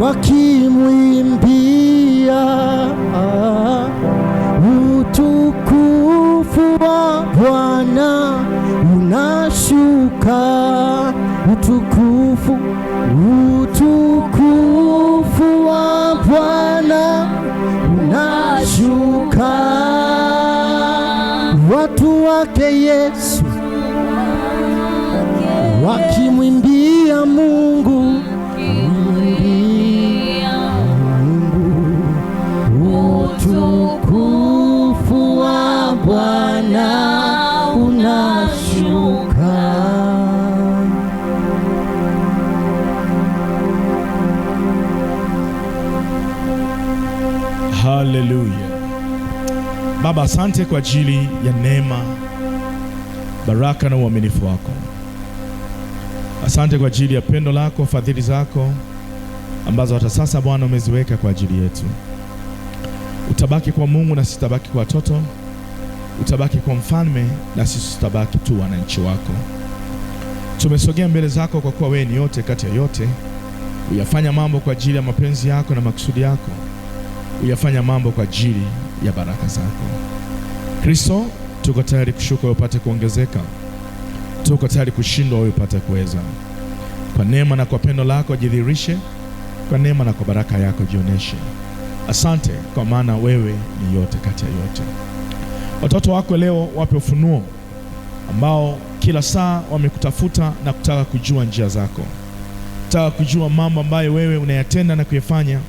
wakimwimbia utukufu wa Bwana unashuka, utukufu wa Bwana unashuka, watu wake Yesu wakimwimbia Mungu, utukufu wa Bwana unashuka. Haleluya. Baba, asante kwa ajili ya neema, baraka na uaminifu wako. Asante kwa ajili ya pendo lako, fadhili zako ambazo hata sasa Bwana umeziweka kwa ajili yetu. Utabaki kwa Mungu na sisi tutabaki kwa watoto, utabaki kwa mfalme na sisi tutabaki tu wananchi wako. Tumesogea mbele zako kwa kuwa wewe ni yote kati ya yote. Uyafanya mambo kwa ajili ya mapenzi yako na makusudi yako. Uyafanya mambo kwa ajili ya baraka zako. Kristo, tuko tayari kushuka wewe upate kuongezeka. Tuko tayari kushindwa wewe upate kuweza. Kwa neema na kwa pendo lako jidhihirishe, kwa neema na kwa baraka yako jioneshe. Asante kwa maana wewe ni yote kati ya yote. Watoto wako leo wape ufunuo ambao kila saa wamekutafuta na kutaka kujua njia zako, kutaka kujua mambo ambayo wewe unayatenda na kuyafanya.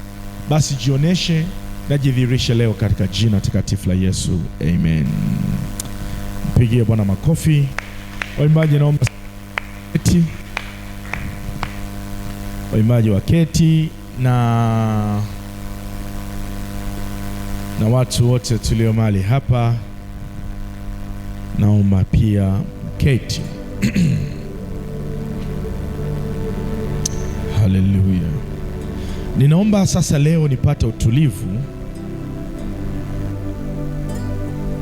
Basi jioneshe na jidhihirishe leo katika jina takatifu la Yesu, amen. Mpigie Bwana makofi. Waimbaji naomba keti, waimbaji wa keti na watu wote tulio mahali hapa naomba pia keti. Haleluya. Ninaomba sasa leo nipate utulivu,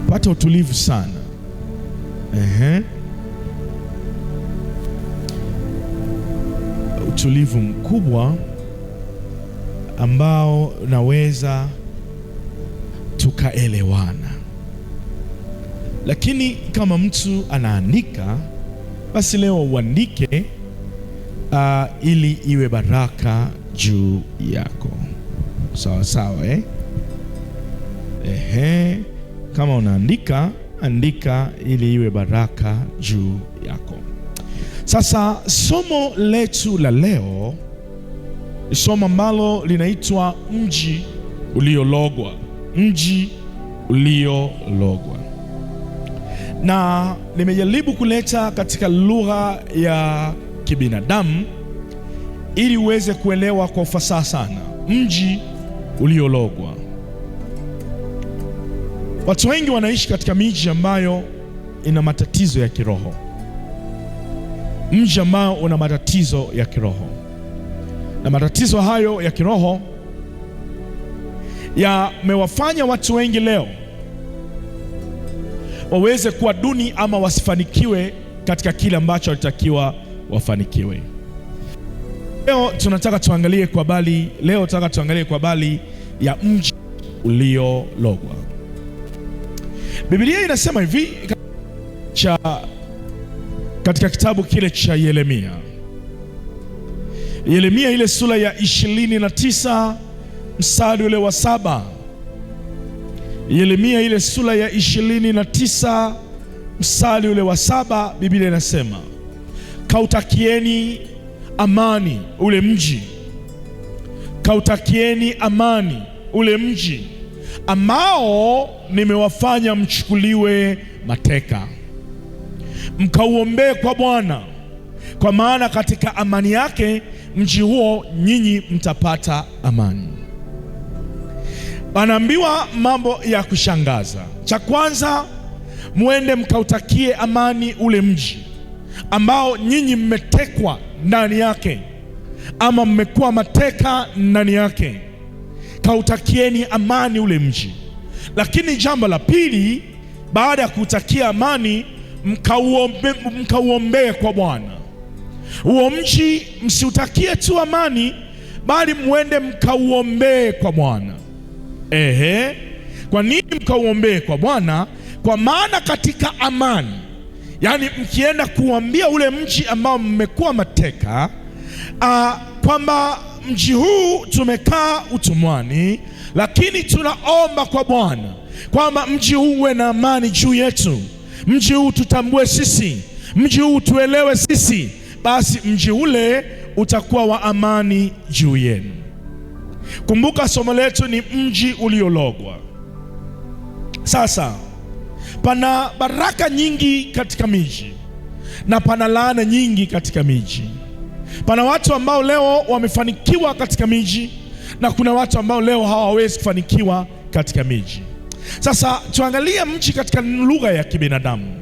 pata utulivu sana. Utulivu mkubwa ambao naweza tukaelewana. Lakini kama mtu anaandika, basi leo uandike ili iwe baraka juu yako. Sawa sawa, Kama unaandika, andika ili iwe baraka juu yako. Sasa somo letu la leo ni somo ambalo linaitwa mji uliologwa. Mji uliologwa. Na nimejaribu kuleta katika lugha ya kibinadamu ili uweze kuelewa kwa ufasaha sana. Mji uliologwa. Watu wengi wanaishi katika miji ambayo ina matatizo ya kiroho. Mji ambao una matatizo ya kiroho. Na matatizo hayo ya kiroho yamewafanya watu wengi leo waweze kuwa duni ama wasifanikiwe katika kile ambacho walitakiwa wafanikiwe. Leo tunataka tuangalie kwa habari ya mji uliologwa. Biblia inasema hivi katika kitabu kile cha Yeremia ile sura ya 29 mstari ule wa 7. Yeremia ile sura ya 29 mstari ule wa 7, Biblia inasema, kautakieni amani ule mji, kautakieni amani ule mji ambao nimewafanya mchukuliwe mateka. Mkauombee kwa Bwana, kwa maana katika amani yake mji huo nyinyi mtapata amani. Anaambiwa mambo ya kushangaza. Cha kwanza, muende mkautakie amani ule mji ambao nyinyi mmetekwa ndani yake, ama mmekuwa mateka ndani yake. Kautakieni amani ule mji. Lakini jambo la pili, baada ya kutakia amani, mkauombee kwa Bwana. Huo mji msiutakie tu amani, bali mwende mkauombee kwa Bwana. Kwa nini mkauombee kwa Bwana? Kwa maana katika amani, yaani mkienda kuambia ule mji ambao mmekuwa mateka, kwamba mji huu tumekaa utumwani, lakini tunaomba kwa Bwana kwamba mji huu uwe na amani juu yetu, mji huu tutambue sisi, mji huu tuelewe sisi, basi mji ule utakuwa wa amani juu yenu. Kumbuka somo letu ni mji uliologwa. Sasa pana baraka nyingi katika miji na pana laana nyingi katika miji. Pana watu ambao leo wamefanikiwa katika miji na kuna watu ambao leo hawawezi kufanikiwa katika miji. Sasa tuangalie mji katika lugha ya kibinadamu.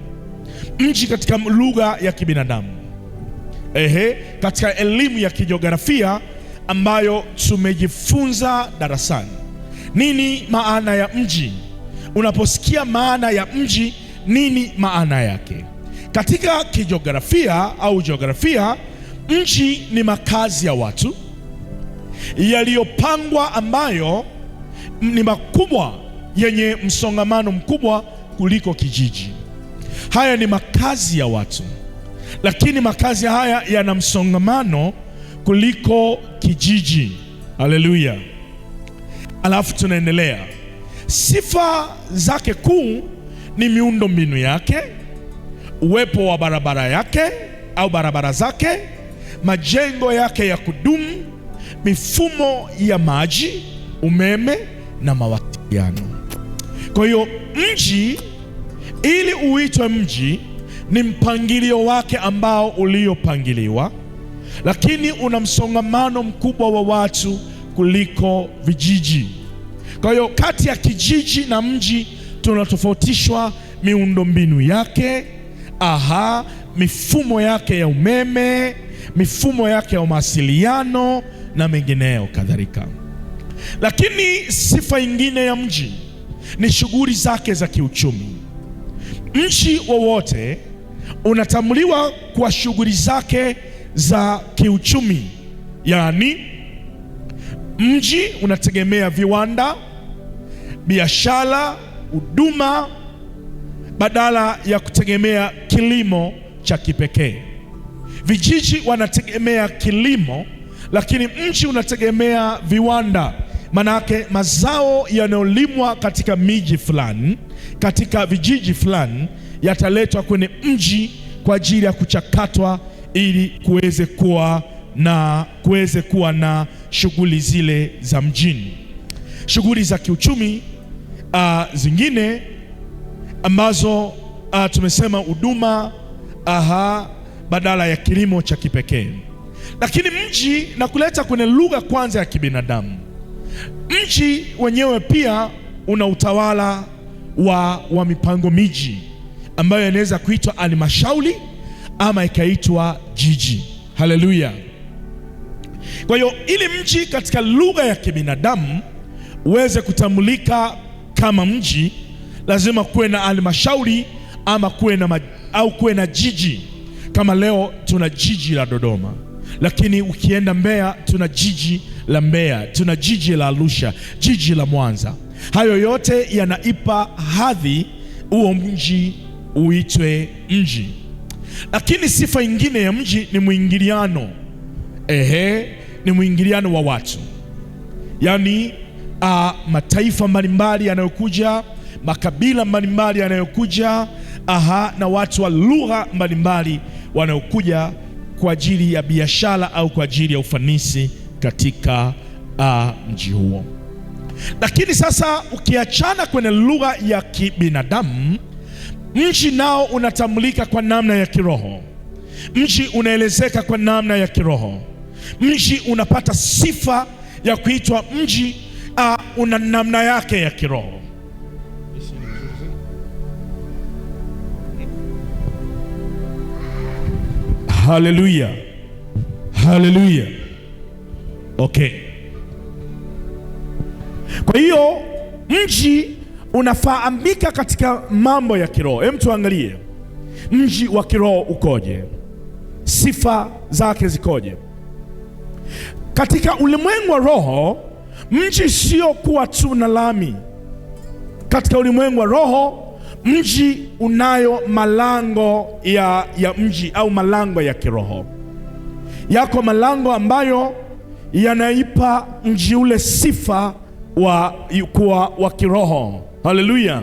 Mji katika lugha ya kibinadamu. Katika elimu ya kijiografia ambayo tumejifunza darasani. Nini maana ya mji? Unaposikia maana ya mji, nini maana yake? Katika kijiografia au jiografia, mji ni makazi ya watu yaliyopangwa ambayo ni makubwa, yenye msongamano mkubwa kuliko kijiji. Haya ni makazi ya watu, lakini makazi haya yana msongamano kuliko kijiji. Haleluya! Alafu tunaendelea. Sifa zake kuu ni miundo mbinu yake, uwepo wa barabara yake au barabara zake, majengo yake ya kudumu, mifumo ya maji, umeme na mawasiliano. Kwa hiyo mji, ili uitwe mji, ni mpangilio wake ambao uliopangiliwa, lakini una msongamano mkubwa wa watu kuliko vijiji. Kwa hiyo kati ya kijiji na mji tunatofautishwa miundombinu yake, mifumo yake ya umeme, mifumo yake ya mawasiliano na mengineyo kadhalika. Lakini sifa nyingine ya mji ni shughuli zake za kiuchumi. Mji wowote unatambuliwa kwa shughuli zake za kiuchumi, yaani mji unategemea viwanda, biashara, huduma, badala ya kutegemea kilimo cha kipekee. Vijiji wanategemea kilimo, lakini mji unategemea viwanda. Manake mazao yanayolimwa katika miji fulani, katika vijiji fulani, yataletwa kwenye mji kwa ajili ya kuchakatwa ili kuweze kuwa na shughuli zile za mjini. Shughuli za kiuchumi zingine ambazo tumesema huduma, badala ya kilimo cha kipekee. Lakini mji, na kuleta kwenye lugha kwanza ya kibinadamu, mji wenyewe pia una utawala wa mipango miji ambayo inaweza kuitwa halmashauri ama ikaitwa jiji. Haleluya! Kwa hiyo ili mji katika lugha ya kibinadamu uweze kutambulika kama mji, lazima kuwe na halmashauri ama kuwe na jiji. Kama leo tuna jiji la Dodoma, lakini ukienda Mbeya tuna jiji la Mbeya, tuna jiji la Arusha, jiji la Mwanza. Hayo yote yanaipa hadhi huo mji uitwe mji. Lakini sifa nyingine ya mji ni mwingiliano. Ni mwingiliano wa watu, yaani mataifa mbalimbali yanayokuja, makabila mbalimbali yanayokuja, na watu wa lugha mbalimbali wanaokuja kwa ajili ya biashara au kwa ajili ya ufanisi katika mji huo. Lakini sasa ukiachana kwenye lugha ya kibinadamu, mji nao unatambulika kwa namna ya kiroho. Mji unaelezeka kwa namna ya kiroho. Mji unapata sifa ya kuitwa mji, una namna yake ya kiroho. Haleluya, haleluya. Okay. Kwa hiyo mji unafahamika katika mambo ya kiroho. Hebu tuangalie mji wa kiroho ukoje, sifa zake zikoje. Katika ulimwengu wa roho, mji sio kuwa tu na lami. Katika ulimwengu wa roho, mji unayo malango ya mji au malango ya kiroho. Yako malango ambayo yanaipa mji ule sifa wa kiroho. Haleluya!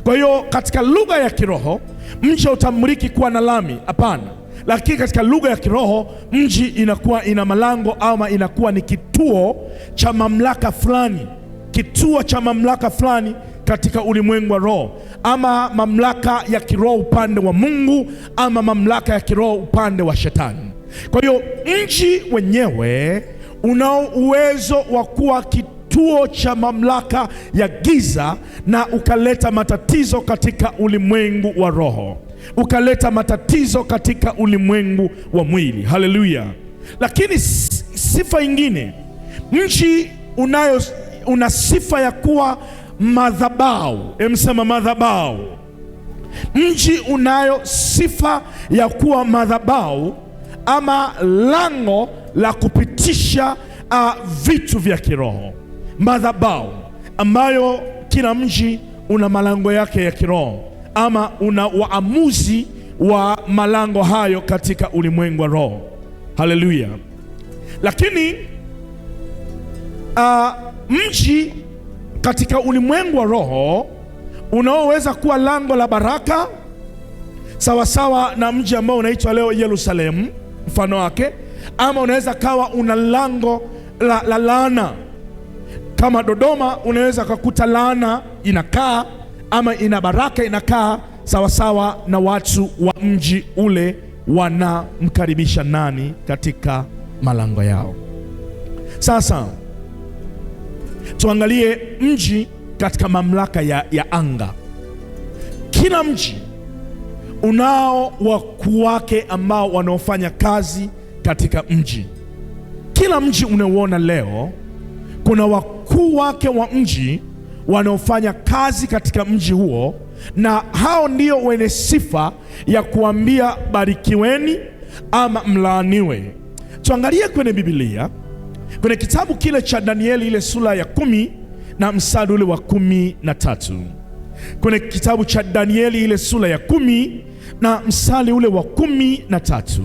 Kwa hiyo katika lugha ya kiroho mji hautamriki kuwa na lami, hapana. Lakini katika lugha ya kiroho mji inakuwa ina malango, ama inakuwa ni kituo cha mamlaka fulani, kituo cha mamlaka fulani katika ulimwengu wa roho, ama mamlaka ya kiroho upande wa Mungu, ama mamlaka ya kiroho upande wa Shetani. Kwa hiyo mji wenyewe unao uwezo wa kuwa kituo cha mamlaka ya giza, na ukaleta matatizo katika ulimwengu wa roho, ukaleta matatizo katika ulimwengu wa mwili. Haleluya! Lakini sifa ingine, mji una sifa ya kuwa madhabahu. Emsema madhabahu. Mji unayo sifa ya kuwa madhabahu, ama lango la kupitisha vitu vya kiroho. Madhabahu ambayo kila mji una malango yake ya kiroho, ama una waamuzi wa malango hayo katika ulimwengu wa roho. Haleluya! Lakini mji katika ulimwengu wa roho unaoweza kuwa lango la baraka, sawasawa na mji ambao unaitwa leo Yerusalemu mfano wake, ama unaweza kawa una lango la laana. Kama Dodoma unaweza kukuta laana inakaa, ama ina baraka inakaa, sawasawa na watu wa mji ule wanamkaribisha nani katika malango yao. Sasa tuangalie mji katika mamlaka ya anga. Kila mji unao wakuu wake ambao wanaofanya kazi katika mji. Kila mji unaoona leo kuna wakuu wake wa mji wanaofanya kazi katika mji huo, na hao ndio wenye sifa ya kuambia barikiweni ama mlaaniwe. Tuangalie kwenye Biblia, kwenye kitabu kile cha Danieli, ile sura ya 10 na mstari ule wa 13. Kwenye kitabu cha Danieli ile sura ya 10 na mstari ule wa 13,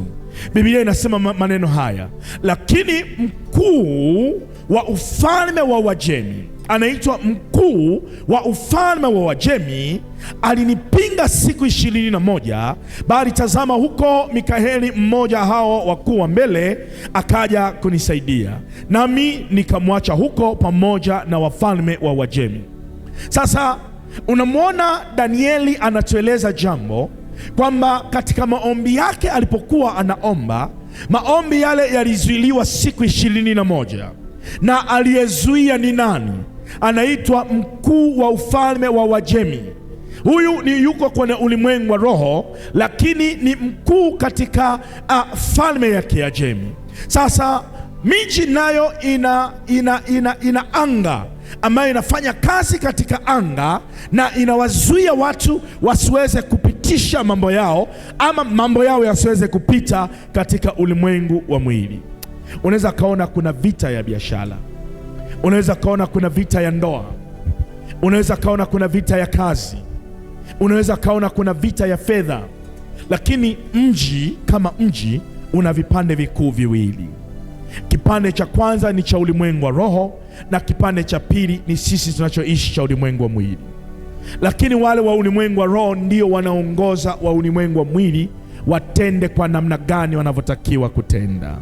Biblia inasema maneno haya: lakini mkuu wa ufalme wa Uajemi, anaitwa mkuu wa ufalme wa Uajemi, alinipinga siku 21, bali tazama, huko Mikaeli, mmoja hao wakuu wa mbele, akaja kunisaidia, nami nikamwacha huko pamoja na wafalme wa Uajemi. Sasa unamwona Danieli anatueleza jambo kwamba katika maombi yake alipokuwa anaomba, maombi yale yalizuiliwa siku 21, na aliyezuia ni nani? Anaitwa mkuu wa ufalme wa Uajemi. Huyu ni yuko kwenye ulimwengu wa roho, lakini ni mkuu katika falme ya Kiajemi. Sasa miji nayo ina anga ambayo inafanya kazi katika anga, na inawazuia watu wasiweze kupitisha mambo yao, ama mambo yao yasiweze kupita katika ulimwengu wa mwili. Unaweza kaona kuna vita ya biashara, unaweza kaona kuna vita ya ndoa, unaweza kaona kuna vita ya kazi, unaweza kaona kuna vita ya fedha. Lakini mji kama mji una vipande vikuu viwili. Kipande cha kwanza ni cha ulimwengu wa roho, na kipande cha pili ni sisi tunachoishi cha ulimwengu wa mwili. Lakini wale wa ulimwengu wa roho ndio wanaongoza wa ulimwengu wa mwili watende kwa namna gani wanavyotakiwa kutenda,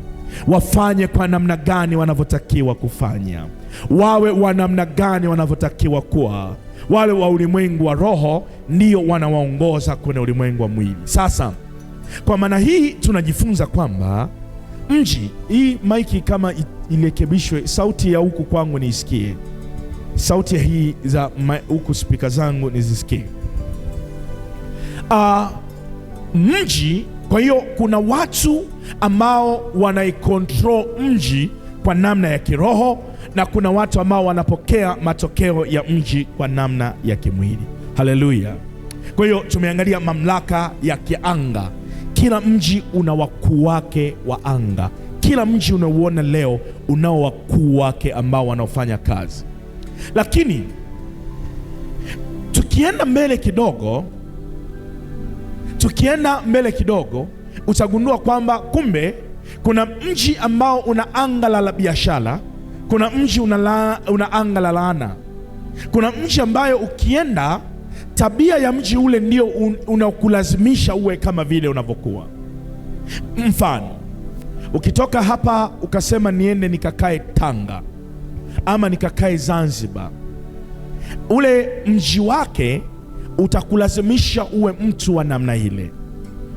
wafanye kwa namna gani wanavyotakiwa kufanya, wawe wa namna gani wanavyotakiwa kuwa. Wale wa ulimwengu wa roho ndio wanawaongoza kwenye ulimwengu wa mwili. Sasa kwa maana hii tunajifunza kwamba mji, hii maiki kama irekebishwe, sauti ya huku kwangu niisikie, sauti hii za huku spika zangu nizisikie. Mji, kwa hiyo kuna watu ambao wanaikontrol mji kwa namna ya kiroho, na kuna watu ambao wanapokea matokeo ya mji kwa namna ya kimwili. Haleluya! Kwa hiyo tumeangalia mamlaka ya kianga. Kila mji una wakuu wake wa anga. kila mji unauona leo unao wakuu wake ambao wanaofanya kazi. Lakini tukienda mbele kidogo utagundua kwamba kumbe kuna mji ambao una anga la biashara, kuna mji una anga la laana. Kuna mji ambayo ukienda, tabia ya mji ule ndio unakulazimisha uwe kama vile unavyokuwa. Mfano, ukitoka hapa ukasema niende nikakae Tanga ama nikakae Zanzibar, ule mji wake utakulazimisha uwe mtu wa namna ile.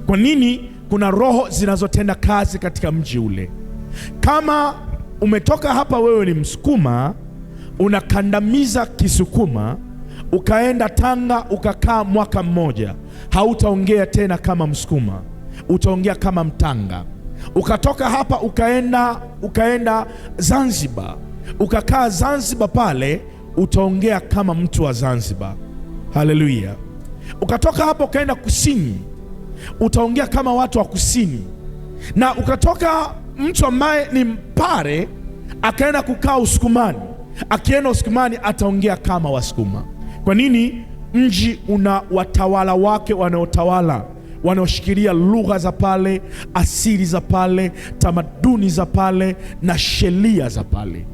Kwa nini? Kuna roho zinazotenda kazi katika mji ule. Kama umetoka hapa, wewe ni Msukuma, unakandamiza Kisukuma, ukaenda Tanga ukakaa mwaka mmoja, hautaongea tena kama Msukuma, utaongea kama Mtanga. Ukatoka hapa ukaenda Zanzibar, ukakaa Zanzibar pale, utaongea kama mtu wa Zanzibar. Haleluya. Ukatoka hapa ukaenda kusini, utaongea kama watu wa kusini. Na ukatoka mtu ambaye ni Mpare akaenda kukaa Usukumani, akienda Usukumani ataongea kama Wasukuma. Kwa nini? Mji una watawala wake wanaotawala, wanaoshikilia lugha za pale, asili za pale, tamaduni za pale na sheria za pale.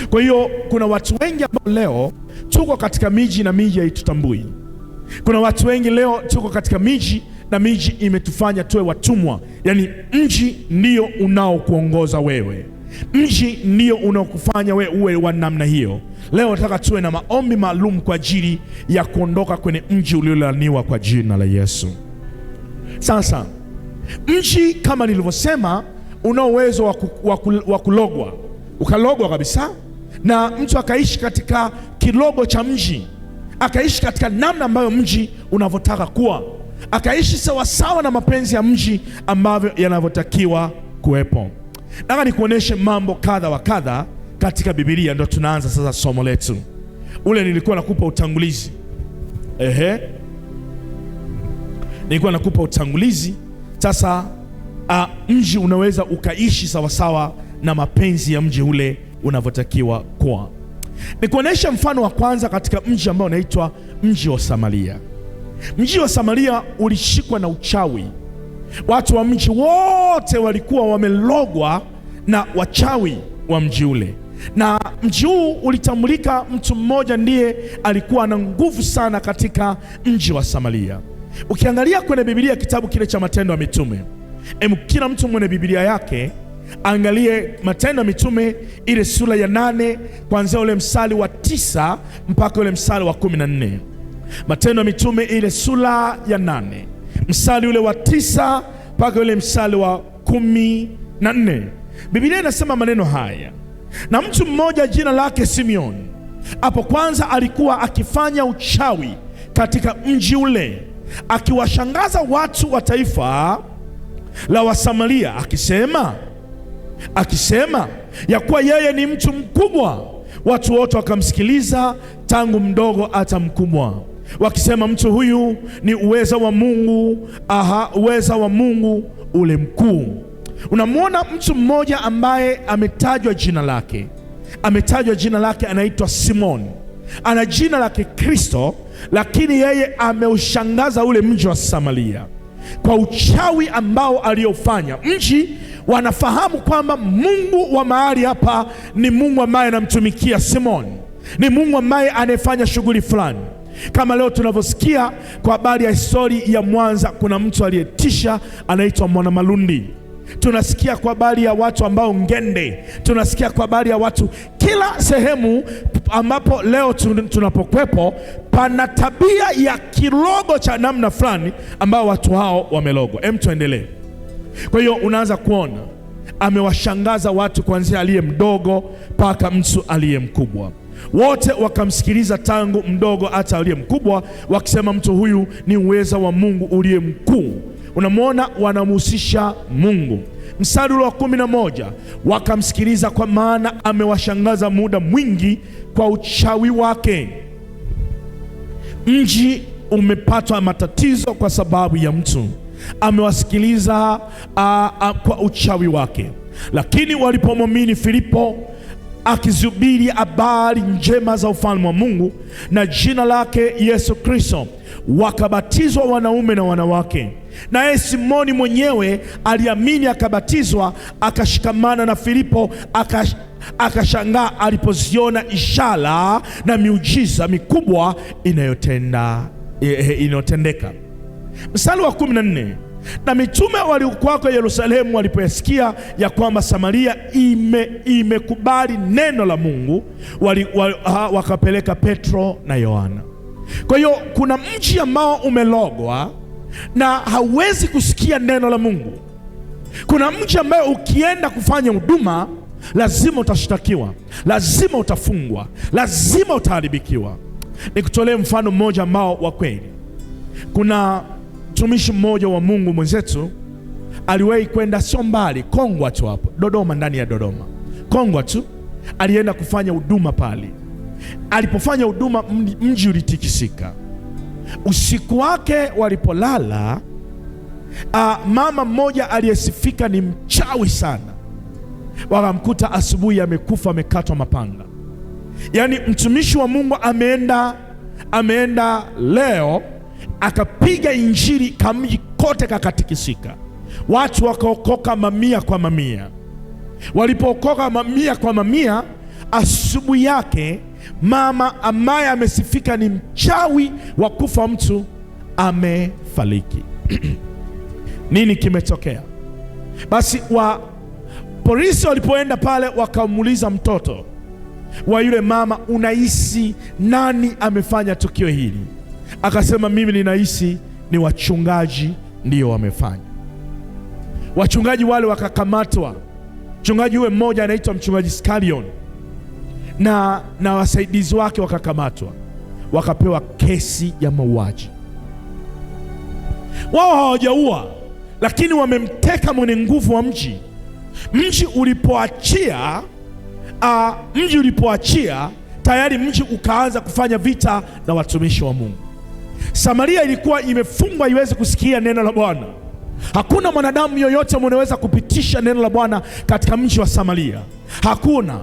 Kwa hiyo kuna watu wengi ambao leo tuko katika miji na miji haitutambui. Kuna watu wengi leo tuko katika miji na miji imetufanya tuwe watumwa. Yaani mji ndio unaokuongoza wewe, mji ndio unaokufanya wewe uwe wa namna hiyo. Leo nataka tuwe na maombi maalum kwa ajili ya kuondoka kwenye mji uliolaaniwa kwa jina la Yesu. Sasa mji kama nilivyosema una uwezo wa kulogwa, ukalogwa kabisa, na mtu akaishi katika kilogo cha mji, akaishi katika namna ambayo mji unavyotaka kuwa, akaishi sawasawa na mapenzi ya mji ambavyo yanavyotakiwa kuwepo. Nataka nikuoneshe mambo kadha wa kadha katika Biblia, ndio tunaanza sasa somo letu. Ule nilikuwa nakupa utangulizi. Nilikuwa nakupa utangulizi. Sasa mji unaweza ukaishi sawasawa na mapenzi ya mji ule unavyotakiwa kuwa. Nikuonesha mfano wa kwanza katika mji ambao unaitwa mji wa Samaria. Mji wa Samaria ulishikwa na uchawi. Watu wa mji wote walikuwa wamelogwa na wachawi wa mji ule, na mji huu ulitambulika, mtu mmoja ndiye alikuwa na nguvu sana katika mji wa Samaria. Ukiangalia kwenye Biblia, kitabu kile cha Matendo ya Mitume, kila mtu mwenye Biblia yake angalie Matendo ya Mitume ile sura ya 8 kuanzia ule mstari wa 9 mpaka ule mstari wa 14. Matendo ya Mitume ile sura ya 8 mstari ule wa 9 mpaka ule mstari wa 14. Biblia inasema maneno haya: na mtu mmoja jina lake Simeon, hapo kwanza alikuwa akifanya uchawi katika mji ule, akiwashangaza watu wa taifa la Wasamaria, akisema ya kuwa yeye ni mtu mkubwa. Watu wote wakamsikiliza, tangu mdogo hata mkubwa, wakisema mtu huyu ni uweza wa Mungu, uweza wa Mungu ule mkuu. Unamwona mtu mmoja ambaye ametajwa jina lake, anaitwa Simon. Ana jina la Kikristo, lakini yeye ameushangaza ule mji wa Samaria kwa uchawi ambao aliofanya. Mji wanafahamu kwamba Mungu wa mahali hapa ni Mungu ambaye anamtumikia Simon, ni Mungu ambaye anayefanya shughuli fulani. Kama leo tunavyosikia kwa habari ya historia ya Mwanza, kuna mtu aliyetisha anaitwa Mwanamalundi. Tunasikia kwa habari ya watu ambao Ngende, tunasikia kwa habari ya watu kila sehemu ambapo leo tunapokwepo, pana tabia ya kilogo cha namna fulani ambao watu hao wamelogwa. Tuendelee. Kwa hiyo unaanza kuona amewashangaza watu kuanzia aliye mdogo mpaka mtu aliye mkubwa. Wote wakamsikiliza, tangu mdogo hata aliye mkubwa, wakisema mtu huyu ni uweza wa Mungu uliye mkuu. Unamwona wanamhusisha Mungu. Mstari wa 11, wakamsikiliza kwa maana amewashangaza muda mwingi kwa uchawi wake. Mji umepatwa matatizo kwa sababu ya mtu amewasikiliza kwa uchawi wake. Lakini walipomwamini Filipo akizihubiri habari njema za ufalme wa Mungu na jina lake Yesu Kristo, wakabatizwa wanaume na wanawake. Naye Simoni mwenyewe aliamini akabatizwa, akashikamana na Filipo, akashangaa alipoziona ishara na miujiza mikubwa inayotendeka. Mstari wa 14, na mitume waliokuwako Yerusalemu walipoyasikia ya kwamba Samaria imekubali neno la Mungu, wakapeleka Petro na Yohana. Kwa hiyo kuna mji ambao umelogwa na hauwezi kusikia neno la Mungu. Kuna mji ambao ukienda kufanya huduma lazima utashtakiwa, lazima utafungwa, lazima utaharibikiwa. Nikutolee mfano mmoja ambao wa kweli. Kuna mtumishi mmoja wa Mungu mwenzetu aliwahi kwenda sio mbali, Kongwa tu hapo Dodoma, ndani ya Dodoma, Kongwa tu, alienda kufanya huduma pale. Alipofanya huduma, mji ulitikisika. Usiku wake walipolala, mama mmoja aliyesifika ni mchawi sana, wakamkuta asubuhi amekufa, amekatwa mapanga. Yaani mtumishi wa Mungu ameenda leo akapiga injili, kamji kote kakatikisika. Watu wakaokoka mamia kwa mamia. Walipookoka mamia kwa mamia, asubuhi yake mama ambaye amesifika ni mchawi wa kufa mtu amefariki. Nini kimetokea? Basi polisi walipoenda pale, wakamuuliza mtoto wa yule mama, unahisi nani amefanya tukio hili? Akasema, mimi ninahisi ni wachungaji ndio wamefanya. Wachungaji wale wakakamatwa. Mchungaji yule mmoja anaitwa mchungaji Skalion na wasaidizi wake wakakamatwa, wakapewa kesi ya mauaji. Wao hawajaua, lakini wamemteka mwenye nguvu wa mji. Mji ulipoachia tayari mji ukaanza kufanya vita na watumishi wa Mungu. Samaria ilikuwa imefungwa iweze kusikia neno la Bwana. Hakuna mwanadamu yoyote mweneweza kupitisha neno la Bwana katika mji wa Samaria, hakuna.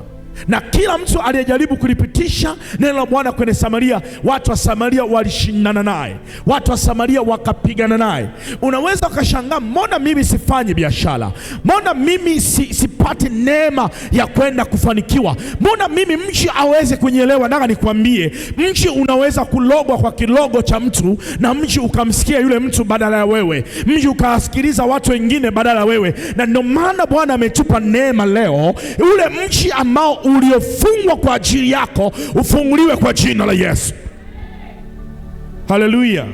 Na kila mtu aliyejaribu kulipitisha neno la Bwana kwenye Samaria, watu wa Samaria walishindana naye, watu wa Samaria wakapigana naye. Unaweza ukashangaa, mbona mimi sifanyi biashara? Mbona mimi sipati neema ya kwenda kufanikiwa? Mbona mimi mji aweze kunyelewa? Nataka nikwambie, mji unaweza kulogwa kwa kilogo cha mtu, na mji ukamsikia yule mtu badala ya wewe, mji ukasikiliza watu wengine badala ya wewe. Na ndio maana Bwana ametupa neema leo, ule mji ambao uliofungwa kwa ajili yako ufunguliwe kwa jina la Yesu. Haleluya,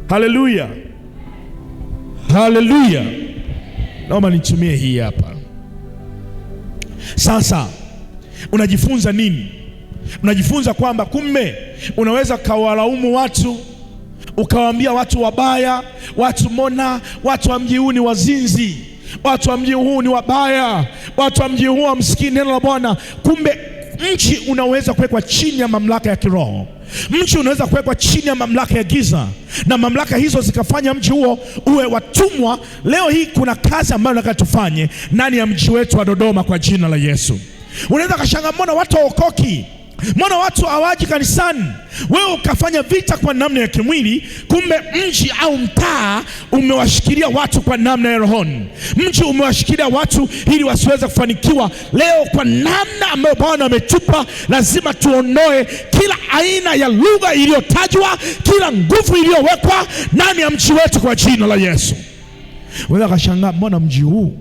haleluya, haleluya. Naomba nitumie hii hapa. Sasa unajifunza nini? Unajifunza kwamba kumbe unaweza kawalaumu watu, ukawaambia watu wabaya, watu mbona watu wa mji huu ni wazinzi, watu wa mji huu ni wabaya, watu wa mji huu hamsikii neno la Bwana. Kumbe mji unaweza kuwekwa chini ya mamlaka ya kiroho. Mji unaweza kuwekwa chini ya mamlaka ya giza, na mamlaka hizo zikafanya mji huo uwe watumwa. Leo hii kuna kazi ambayo nataka tufanye ndani ya mji wetu wa Dodoma kwa jina la Yesu. Unaweza kashangaa, mbona watu hawaokoki? Mbona watu hawaji kanisani? Wewe ukafanya vita kwa namna ya kimwili, kumbe mji au mtaa umewashikilia watu kwa namna ya rohoni. Mji umewashikilia watu ili wasiweze kufanikiwa. Leo kwa namna ambayo Bwana ametupa, lazima tuondoe kila aina ya lugha iliyotajwa, kila nguvu iliyowekwa ndani ya mji wetu kwa jina la Yesu. Unaweza kushangaa, mbona mji huu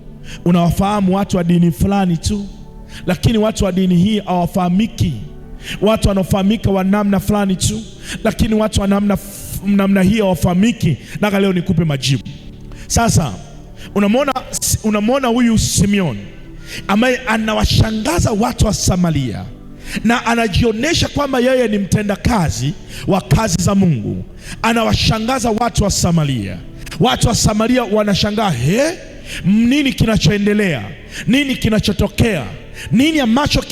unawafahamu watu wa dini fulani tu, lakini watu wa dini hii hawafahamiki. Watu wanaofahamika wa namna fulani tu, lakini watu wa namna hii hawafahamiki. Na leo nikupe majibu. Sasa unamwona huyu Simeoni ambaye anawashangaza watu wa Samaria, na anajionyesha kwamba yeye ni mtendakazi wa kazi za Mungu. Anawashangaza watu wa Samaria. Watu wa Samaria wanashangaa, nini kinachoendelea? Nini kinachotokea? Nini ambacho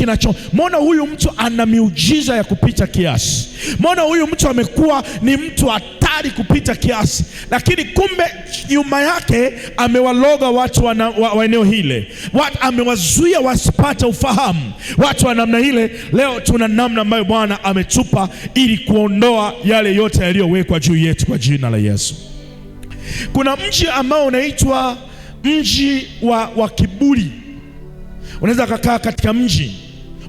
mbona huyu mtu ana miujiza ya kupita kiasi? Mbona huyu mtu amekuwa ni mtu hatari hodari kupita kiasi, lakini kumbe nyuma yake amewaloga watu wa eneo hile, amewazuia wasipate ufahamu. Watu wa namna ile, leo tuna namna ambayo Bwana ametupa ili kuondoa yale yote yaliyowekwa juu yetu kwa jina la Yesu. Kuna mji ambao unaitwa mji wa kiburi. Unaweza kukaa katika mji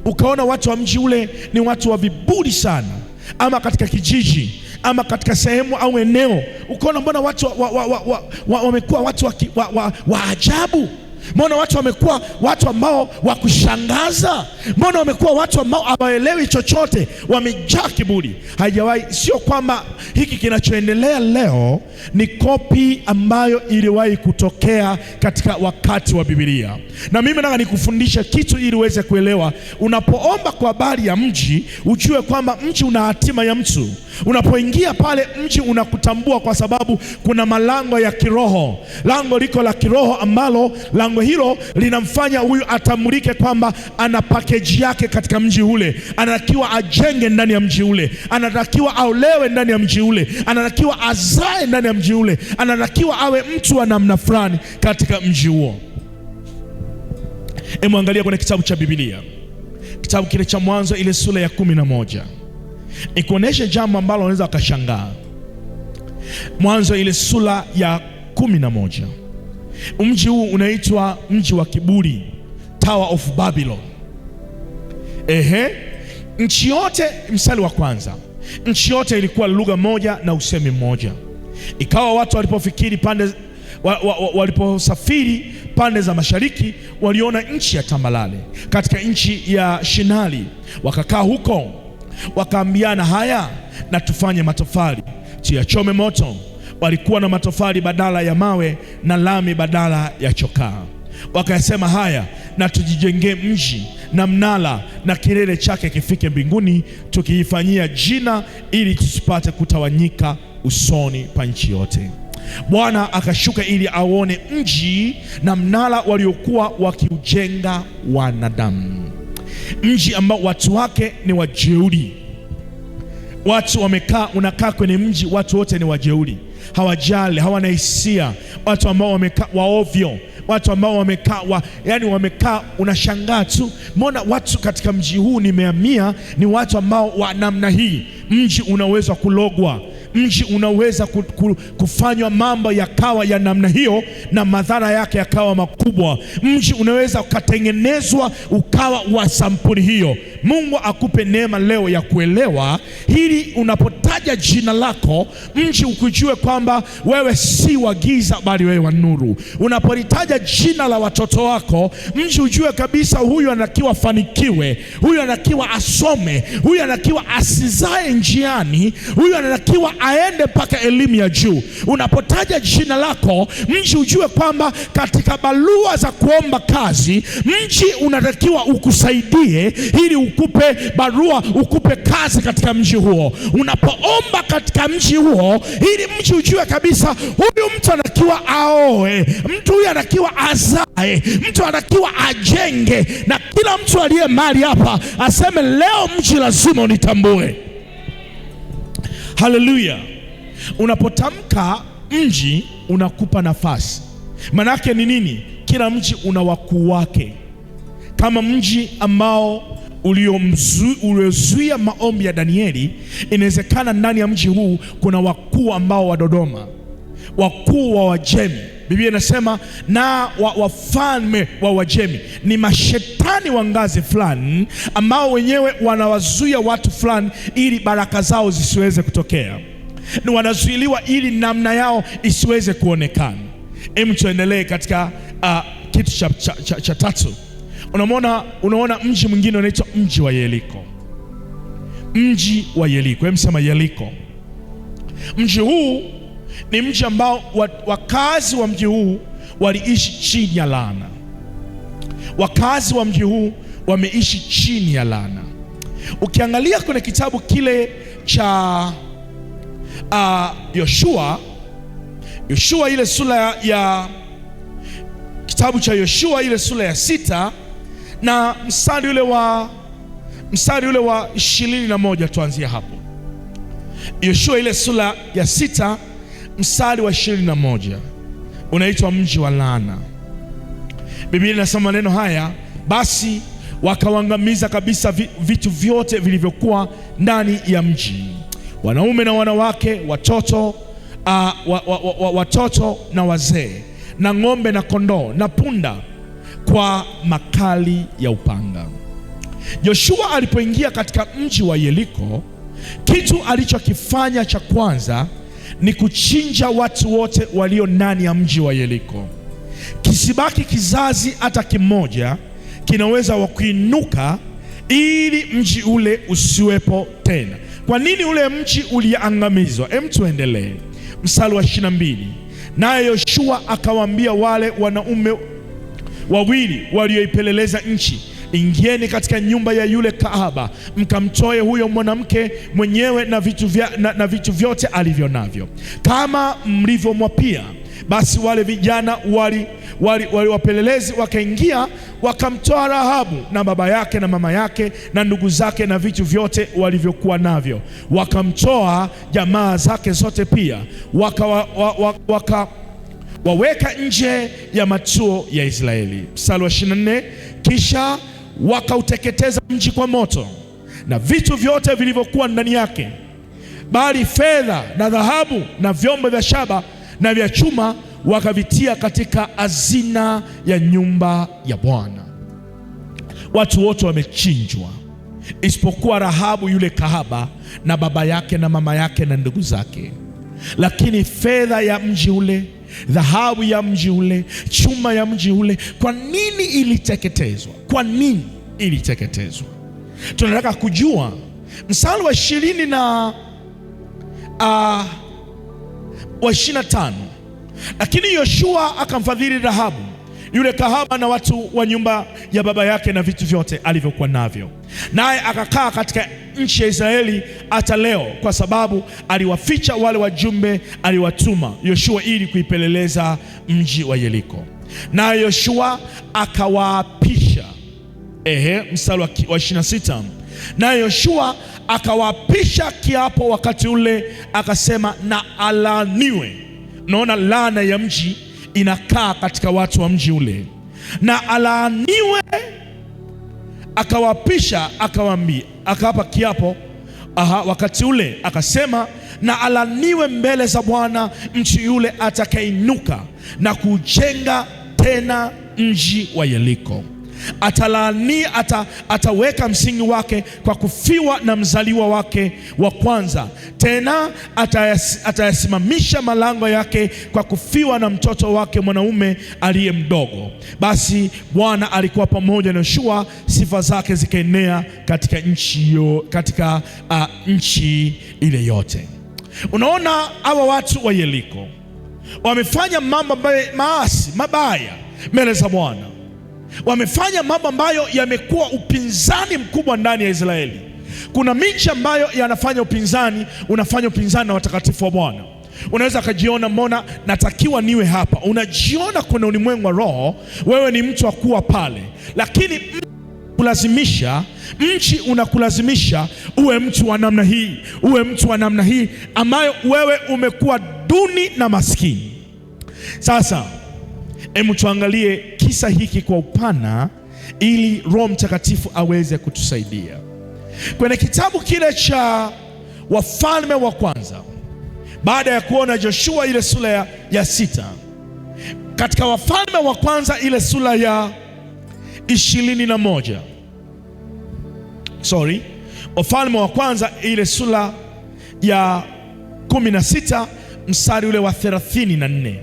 ukaona watu wa mji ule ni watu wa viburi sana, ama katika kijiji ama katika sehemu au eneo ukaona mbona watu wamekuwa watu wa ajabu, mbona watu wamekuwa watu ambao wa kushangaza, mbona wamekuwa watu ambao hawaelewi chochote, wamejaa kiburi. Haijawahi, sio kwamba hiki kinachoendelea leo ni kopi ambayo iliwahi kutokea katika wakati wa Biblia. Na mimi nataka nikufundisha kitu ili uweze kuelewa. Unapoomba kwa habari ya mji, ujue kwamba mji una hatima ya mtu. Unapoingia pale mji unakutambua kwa sababu kuna malango ya kiroho. Lango liko la kiroho ambalo lango hilo linamfanya huyu atambulike kwamba ana package yake katika mji ule. Anatakiwa ajenge ndani ya mji ule, anatakiwa aolewe ndani ya mji ule, anatakiwa azae ndani ya mji ule, anatakiwa awe mtu wa namna fulani katika mji huo. Angalia kwenye kitabu cha Biblia, kitabu kile cha Mwanzo ile sura ya 11. Nikuoneshe jambo ambalo unaweza ukashangaa. Mwanzo ile sura ya 11. Mji huu unaitwa mji wa kiburi, Tower of Babylon. Nchi yote, mstari wa kwanza, nchi yote ilikuwa lugha moja na usemi mmoja. Ikawa watu walipofikiri waliposafiri pande za mashariki, waliona nchi ya tambalale katika nchi ya Shinari, wakakaa huko. Wakaambiana, haya na tufanye matofali tuyachome moto. Walikuwa na matofali badala ya mawe na lami badala ya chokaa. Wakasema, haya na tujijengee mji na mnara na kilele chake kifike mbinguni, tukiifanyia jina ili tusipate kutawanyika usoni pa nchi yote. Bwana akashuka ili aone mji na mnara waliokuwa wakiujenga wanadamu, mji ambao watu wake ni wajeuri. Watu wamekaa, unakaa kwenye mji, watu wote ni wajeuri, hawajali, hawana hisia. Watu ambao wamekaa waovyo, watu ambao wamekaa wamekaa, unashangaa tu, mbona watu katika mji huu nimehamia ni watu ambao wa namna hii. Mji unaweza kulogwa, mji unaweza kufanywa mambo yakawa ya namna hiyo na madhara yake yakawa makubwa. Mji unaweza ukatengenezwa ukawa wa sampuli hiyo. Mungu akupe neema leo ya kuelewa hili. Unapotaja jina lako, mji ukujue kwamba wewe si wa giza bali wewe wa nuru. Unapolitaja jina la watoto wako, mji ujue kabisa huyu anatakiwa afanikiwe, huyu anatakiwa asome, huyu anatakiwa asizae njiani, huyu anatakiwa aende mpaka elimu ya juu. Unapotaja jina lako, mji ujue kwamba katika barua za kuomba kazi, mji unatakiwa ukusaidie ili ukupe barua, ukupe kazi katika mji huo. Unapoomba katika mji huo, ili mji ujue kabisa huyu mtu anatakiwa aoe, mtu huyu anatakiwa azae, mtu anatakiwa ajenge, na kila mtu aliye mahali hapa aseme leo mji lazima unitambue. Haleluya. Unapotamka mji unakupa nafasi. Manake ni nini? Kila mji una wakuu wake. Kama mji ambao uliozuia maombi ya Danieli, inawezekana ndani ya mji huu kuna wakuu ambao wa Dodoma, wakuu wa Wajemi. Biblia inasema na wafalme wa Wajemi ni mashetani wa ngazi fulani ambao wenyewe wanawazuia watu fulani ili baraka zao zisiweze kutokea. Ni wanazuiliwa ili namna yao isiweze kuonekana. Hebu tuendelee katika kitu cha tatu. Unaona mji mwingine unaitwa mji wa Yeriko. Mji wa Yeriko. Hebu sema Yeriko. Mji huu ni mji ambao wakazi wa mji huu waliishi chini ya laana. Wakazi wa mji huu wameishi chini ya laana. Ukiangalia kwenye kitabu kile cha Yoshua ile sura ya kitabu cha Yoshua ile sura ya 6 na mstari ule wa 21, tuanzie hapo. Yoshua ile sura ya 6 mstari wa 21 unaitwa mji wa laana. Biblia inasema maneno haya: basi wakawaangamiza kabisa vitu vyote vilivyokuwa ndani ya mji, wanaume na wanawake, watoto watoto na wazee, na ng'ombe na kondoo na punda, kwa makali ya upanga. Yoshua alipoingia katika mji wa Yeriko, kitu alichokifanya cha kwanza ni kuchinja watu wote walio ndani ya mji wa Yeriko. Kisibaki kizazi hata kimoja kinaweza kuinuka ili mji ule usiwepo tena. Kwa nini ule mji uliangamizwa? Tuendelee. Mstari wa 22, naye Yoshua akawaambia wale wanaume wawili walioipeleleza nchi, ingieni katika nyumba ya yule kahaba, mkamtoe huyo mwanamke mwenyewe na vitu vyote alivyo navyo, kama mlivyomwapia. Basi wale vijana wali wapelelezi wakaingia, wakamtoa Rahabu na baba yake na mama yake na ndugu zake na vitu vyote walivyokuwa navyo, wakamtoa jamaa zake zote pia, waweka nje ya matuo ya Israeli. Mstari wa 24, kisha wakauteketeza mji kwa moto na vitu vyote vilivyokuwa ndani yake, bali fedha na dhahabu na vyombo vya shaba na vya chuma wakavitia katika hazina ya nyumba ya Bwana. Watu wote wamechinjwa isipokuwa Rahabu yule kahaba na baba yake na mama yake na ndugu zake. Lakini fedha ya mji ule, dhahabu ya mji ule, chuma ya mji ule, kwa nini iliteketezwa? Kwa nini iliteketezwa? Tunataka kujua. Mstari wa 20 na wa 25, lakini Yoshua akamfadhili Rahabu yule kahaba na watu wa nyumba ya baba yake na vitu vyote alivyokuwa navyo, naye akakaa katika nchi ya Israeli hata leo, kwa sababu aliwaficha wale wajumbe aliwatuma Yoshua ili kuipeleleza mji wa Yeriko. Naye Yoshua akawaapisha. Mstari wa 26, naye Yoshua akawaapisha kiapo wakati ule, akasema, na alaaniwe. Naona laana ya mji inakaa katika watu wa mji ule. Na alaaniwe, akawapisha, akawaambia, akawapa kiapo wakati ule, akasema, na alaaniwe mbele za Bwana mtu yule atakayeinuka na kujenga tena mji wa Yeriko. Ataweka msingi wake kwa kufiwa na mzaliwa wake wa kwanza, tena atayasimamisha malango yake kwa kufiwa na mtoto wake mwanaume aliye mdogo. Basi Bwana alikuwa pamoja na Yoshua, sifa zake zikaenea katika nchi ile yote. Unaona, hawa watu wa Yeriko wamefanya mambo maasi mabaya mbele za Bwana. Wamefanya mambo ambayo yamekuwa upinzani mkubwa ndani ya Israeli. Kuna miji ambayo yanafanya upinzani, unafanya upinzani na watakatifu wa Bwana. Unaweza kujiona, mbona natakiwa niwe hapa? Unajiona kwenye ulimwengu wa roho wewe ni mtu wa kuwa pale, lakini mchi unakulazimisha uwe mtu wa namna hii, uwe mtu wa namna hii, ambayo wewe umekuwa duni na maskini. Sasa hebu tuangalie kisa hiki kwa upana ili Roho Mtakatifu aweze kutusaidia. Kwenye kitabu kile cha Wafalme wa Kwanza, baada ya kuona Joshua ile sura ya 6, katika Wafalme wa Kwanza ile sura ya 21, Wafalme wa Kwanza ile sura ya 16 mstari ule wa 34,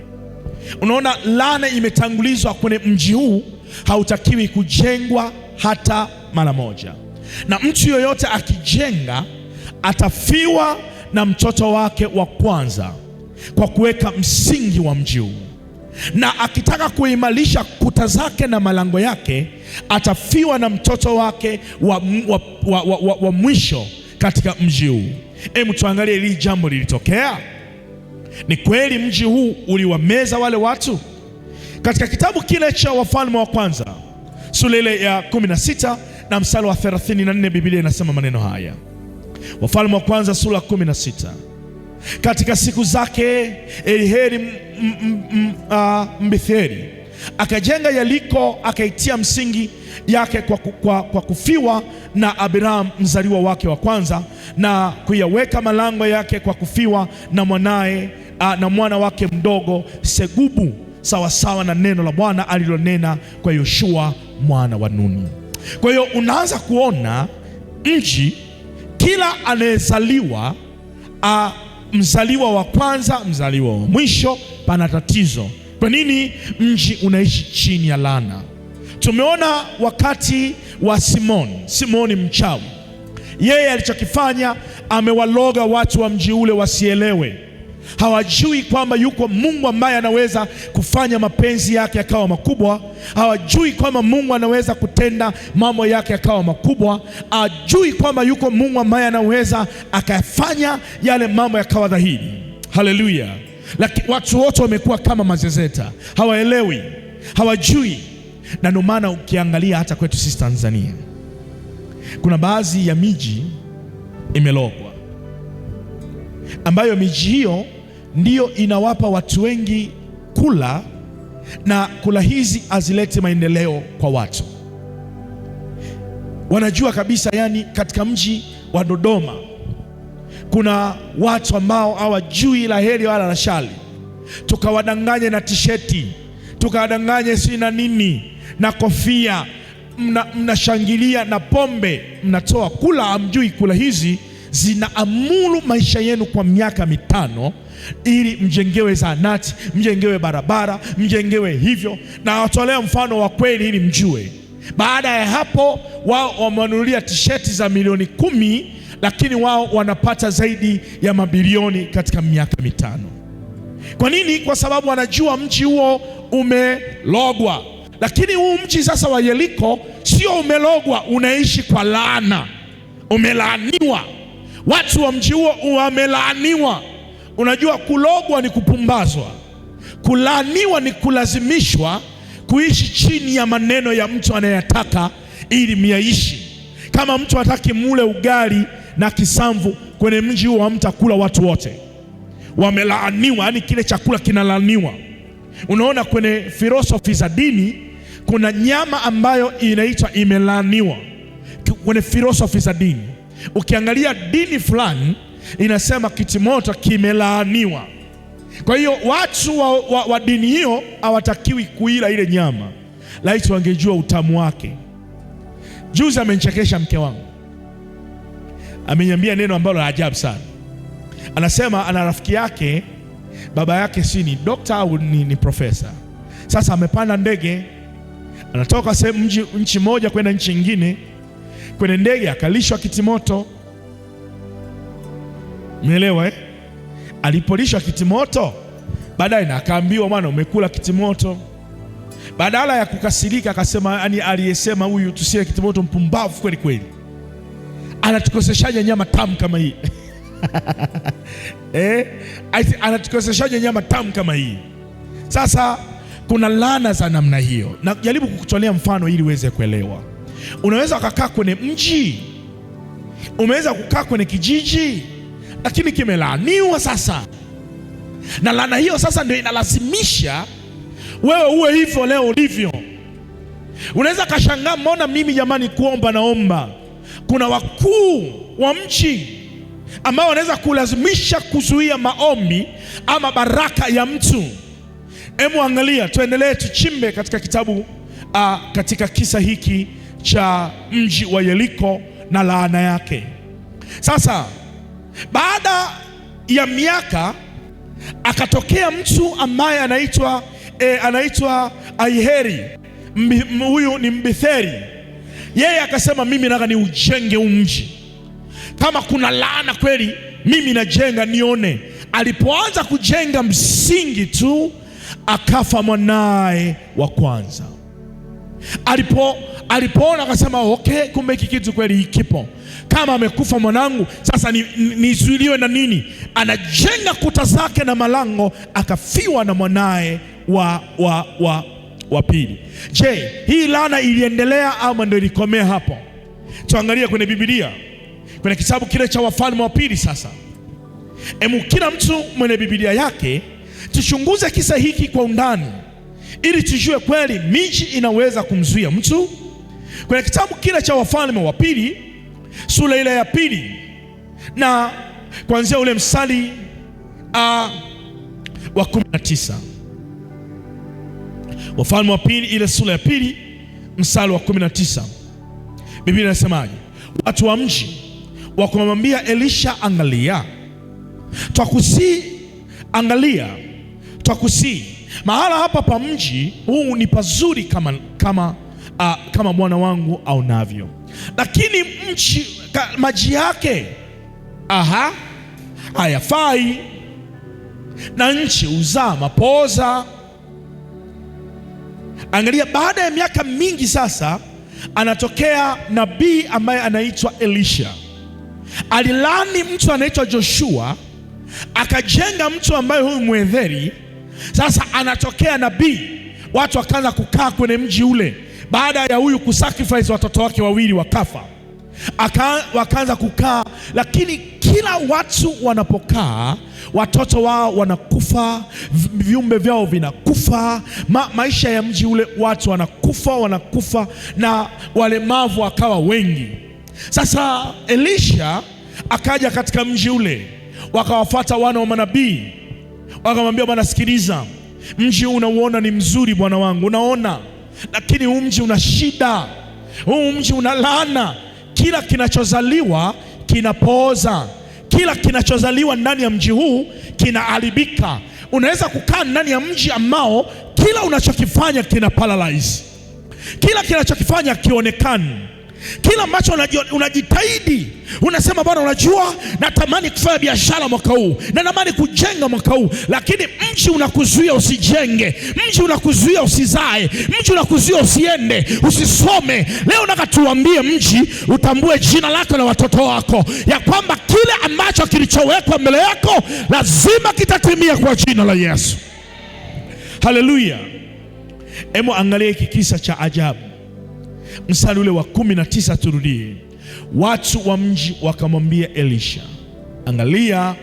unaona laana imetangulizwa kwenye mji huu, hautakiwi kujengwa hata mara moja, na mtu yoyote akijenga atafiwa na mtoto wake wa kwanza kwa kuweka msingi wa mji huu, na akitaka kuimarisha kuta zake na malango yake atafiwa na mtoto wake wa mwisho katika mji huu. Hebu tuangalie hili jambo lilitokea. Ni kweli mji huu uliwameza wale watu? Katika kitabu kile cha Wafalme wa Kwanza sura ile ya 16 na mstari wa 34, Biblia inasema maneno haya: Wafalme wa kwanza sura 16. Katika siku zake Eliheri Mbetheri akajenga Yeriko, akaitia msingi yake kwa kufiwa na Abraham mzaliwa wake wa kwanza, na kuyaweka malango yake kwa kufiwa na mwanae na mwana wake mdogo Segubu, sawasawa na neno la Bwana alilonena kwa Yoshua mwana wa Nuni. Kwa hiyo unaanza kuona mji, kila anayezaliwa, mzaliwa wa kwanza, mzaliwa wa mwisho, pana tatizo. Kwa nini mji unaishi chini ya laana? Tumeona wakati wa Simoni mchawi, yeye alichokifanya, amewaloga watu wa mji ule wasielewe. Hawajui kwamba yuko Mungu ambaye anaweza kufanya mapenzi yake yakawa makubwa. Hawajui kwamba Mungu anaweza kutenda mambo yake yakawa makubwa. Hawajui kwamba yuko Mungu ambaye anaweza akafanya yale mambo yakawa dhahiri. Haleluya! Lakini watu wote wamekuwa kama mazezeta, hawaelewi, hawajui. Na ndio maana ukiangalia hata kwetu sisi Tanzania, kuna baadhi ya miji imelogwa, ambayo miji hiyo ndiyo inawapa watu wengi kula, na kula hizi hazileti maendeleo kwa watu. Wanajua kabisa, yani katika mji wa Dodoma kuna watu ambao hawajui la heri wala la shari, tukawadanganye na tisheti, tukawadanganye si na nini na kofia, mnashangilia na pombe mnatoa kula. Hamjui kula hizi zinaamuru maisha yenu kwa miaka 5, ili mjengewe zahanati, mjengewe barabara, mjengewe hivyo. Na watolea mfano wa kweli ili mjue. Baada ya hapo, wao wamenunulia tisheti za milioni 10, lakini wao wanapata zaidi ya mabilioni katika miaka 5. Kwa nini? Kwa sababu wanajua mji huo umelogwa. Lakini huu mji sasa wa Yeriko sio umelogwa, unaishi kwa laana, umelaaniwa. Watu wa mji huo wamelaaniwa. Unajua, kulogwa ni kupumbazwa, kulaaniwa ni kulazimishwa kuishi chini ya maneno ya mtu anayetaka ili myaishi. Kama mtu hataki mule ugali na kisamvu, kwenye mji huo hamtakula watu wote. Wamelaaniwa, yani kile chakula kinalaaniwa. Unaona, kwenye filosofi za dini kuna nyama ambayo inaitwa imelaaniwa. Kwenye filosofi za dini, ukiangalia dini fulani inasema kitimoto kimelaaniwa. Kwa hiyo watu wa dini hiyo hawatakiwi kuila ile nyama. Laiti wangejua utamu wake. Juzi amenichekesha mke wangu, ameniambia neno ambalo la ajabu sana. Anasema ana rafiki yake, baba yake si ni dokta au ni profesa. Sasa amepanda ndege, anatoka sehemu nchi moja kwenda nchi nyingine. Kwenye ndege akalishwa kitimoto. Umeelewa? Alipolishwa kitimoto, baadaye akaambiwa, bwana, umekula kitimoto. Badala ya kukasirika, akasema, yani aliyesema huyu tusile kitimoto mpumbavu kweli kweli, anatukoseshaje nyama tamu kama hii? Anatukoseshaje nyama tamu kama hii? Sasa kuna laana za namna hiyo, na jaribu kukutolea mfano ili uweze kuelewa. Unaweza kukaa kwenye mji, umeweza kukaa kwenye kijiji, lakini kimelaaniwa sasa, na laana hiyo sasa ndio inalazimisha wewe uwe hivyo leo ulivyo. Unaweza kashangaa, mbona mimi jamani kuomba naomba. Kuna wakuu wa mji ambao wanaweza kulazimisha kuzuia maombi ama baraka ya mtu. Hebu angalia, tuendelee, tuchimbe katika kitabu katika kisa hiki cha mji wa Yeriko na laana yake. Sasa baada ya miaka akatokea mtu ambaye anaitwa Ahiheri. Huyu ni Mbetheri. Yeye akasema, mimi nataka niujenge huu mji. Kama kuna laana kweli, mimi najenga nione. Alipoanza kujenga msingi tu, akafa mwanae wa kwanza. Alipoona akasema, okay, kumbe hiki kitu kweli kipo. Kama amekufa mwanangu, sasa nizuiliwe na nini? Anajenga kuta zake na malango, akafiwa na mwanae wa pili. Je, hii laana iliendelea ama ndio ilikomea hapo? Tuangalie kwenye Biblia kwenye kitabu kile cha Wafalme wa Pili. Sasa kila mtu mwenye Biblia yake tuchunguze kisa hiki kwa undani, ili tujue kweli miji inaweza kumzuia mtu. Kwenye kitabu kile cha Wafalme wa Pili sura ile ya 2 na kuanzia ule mstari wa 19. Wafalme wa Pili ile sura ya 2 mstari wa 19, Biblia inasemaje? Watu wa mji wakamwambia Elisha, angalia, twakusii, angalia, twakusii, mahala hapa pa mji huu ni pazuri kama bwana wangu aonavyo, lakini mji maji yake hayafai, na nchi uzaa mapooza. Angalia, baada ya miaka mingi sasa anatokea nabii ambaye anaitwa Elisha. Alilani mtu anaitwa Joshua, akajenga mtu ambaye huyu Mwetheri. Sasa anatokea nabii, watu wakaanza kukaa kwenye mji ule baada ya huyu kusacrifice watoto wake wawili wakafa, wakaanza kukaa. Lakini kila watu wanapokaa, watoto wao wanakufa, viumbe vyao vinakufa, maisha ya mji ule watu wanakufa, na walemavu wakawa wengi. Sasa Elisha akaja katika mji ule, wakawafuata wana wa manabii, wakamwambia, bwana sikiliza, mji huu unauona ni mzuri bwana wangu, unaona, lakini huu mji una shida, huu mji una laana. Kila kinachozaliwa kinapooza, kila kinachozaliwa ndani ya mji huu kinaharibika. Unaweza kukaa ndani ya mji ambao kila unachokifanya kina paralyze, kila kinachokifanya kionekani, kila ambacho unajitahidi, unasema bwana, unajua natamani kufanya biashara mwaka huu, natamani kujenga mwaka huu, lakini mji unakuzuia usijenge, mji unakuzuia usizae, mji unakuzuia usiende, usisome. Leo nataka tuambie mji utambue jina lako na watoto wako, ya kwamba kile ambacho kilichowekwa mbele yako lazima kitatimia kwa jina la Yesu. Haleluya. Hebu angalia hiki kisa cha ajabu, mstari ule wa 19, turudie. Watu wa mji wakamwambia Elisha, angalia,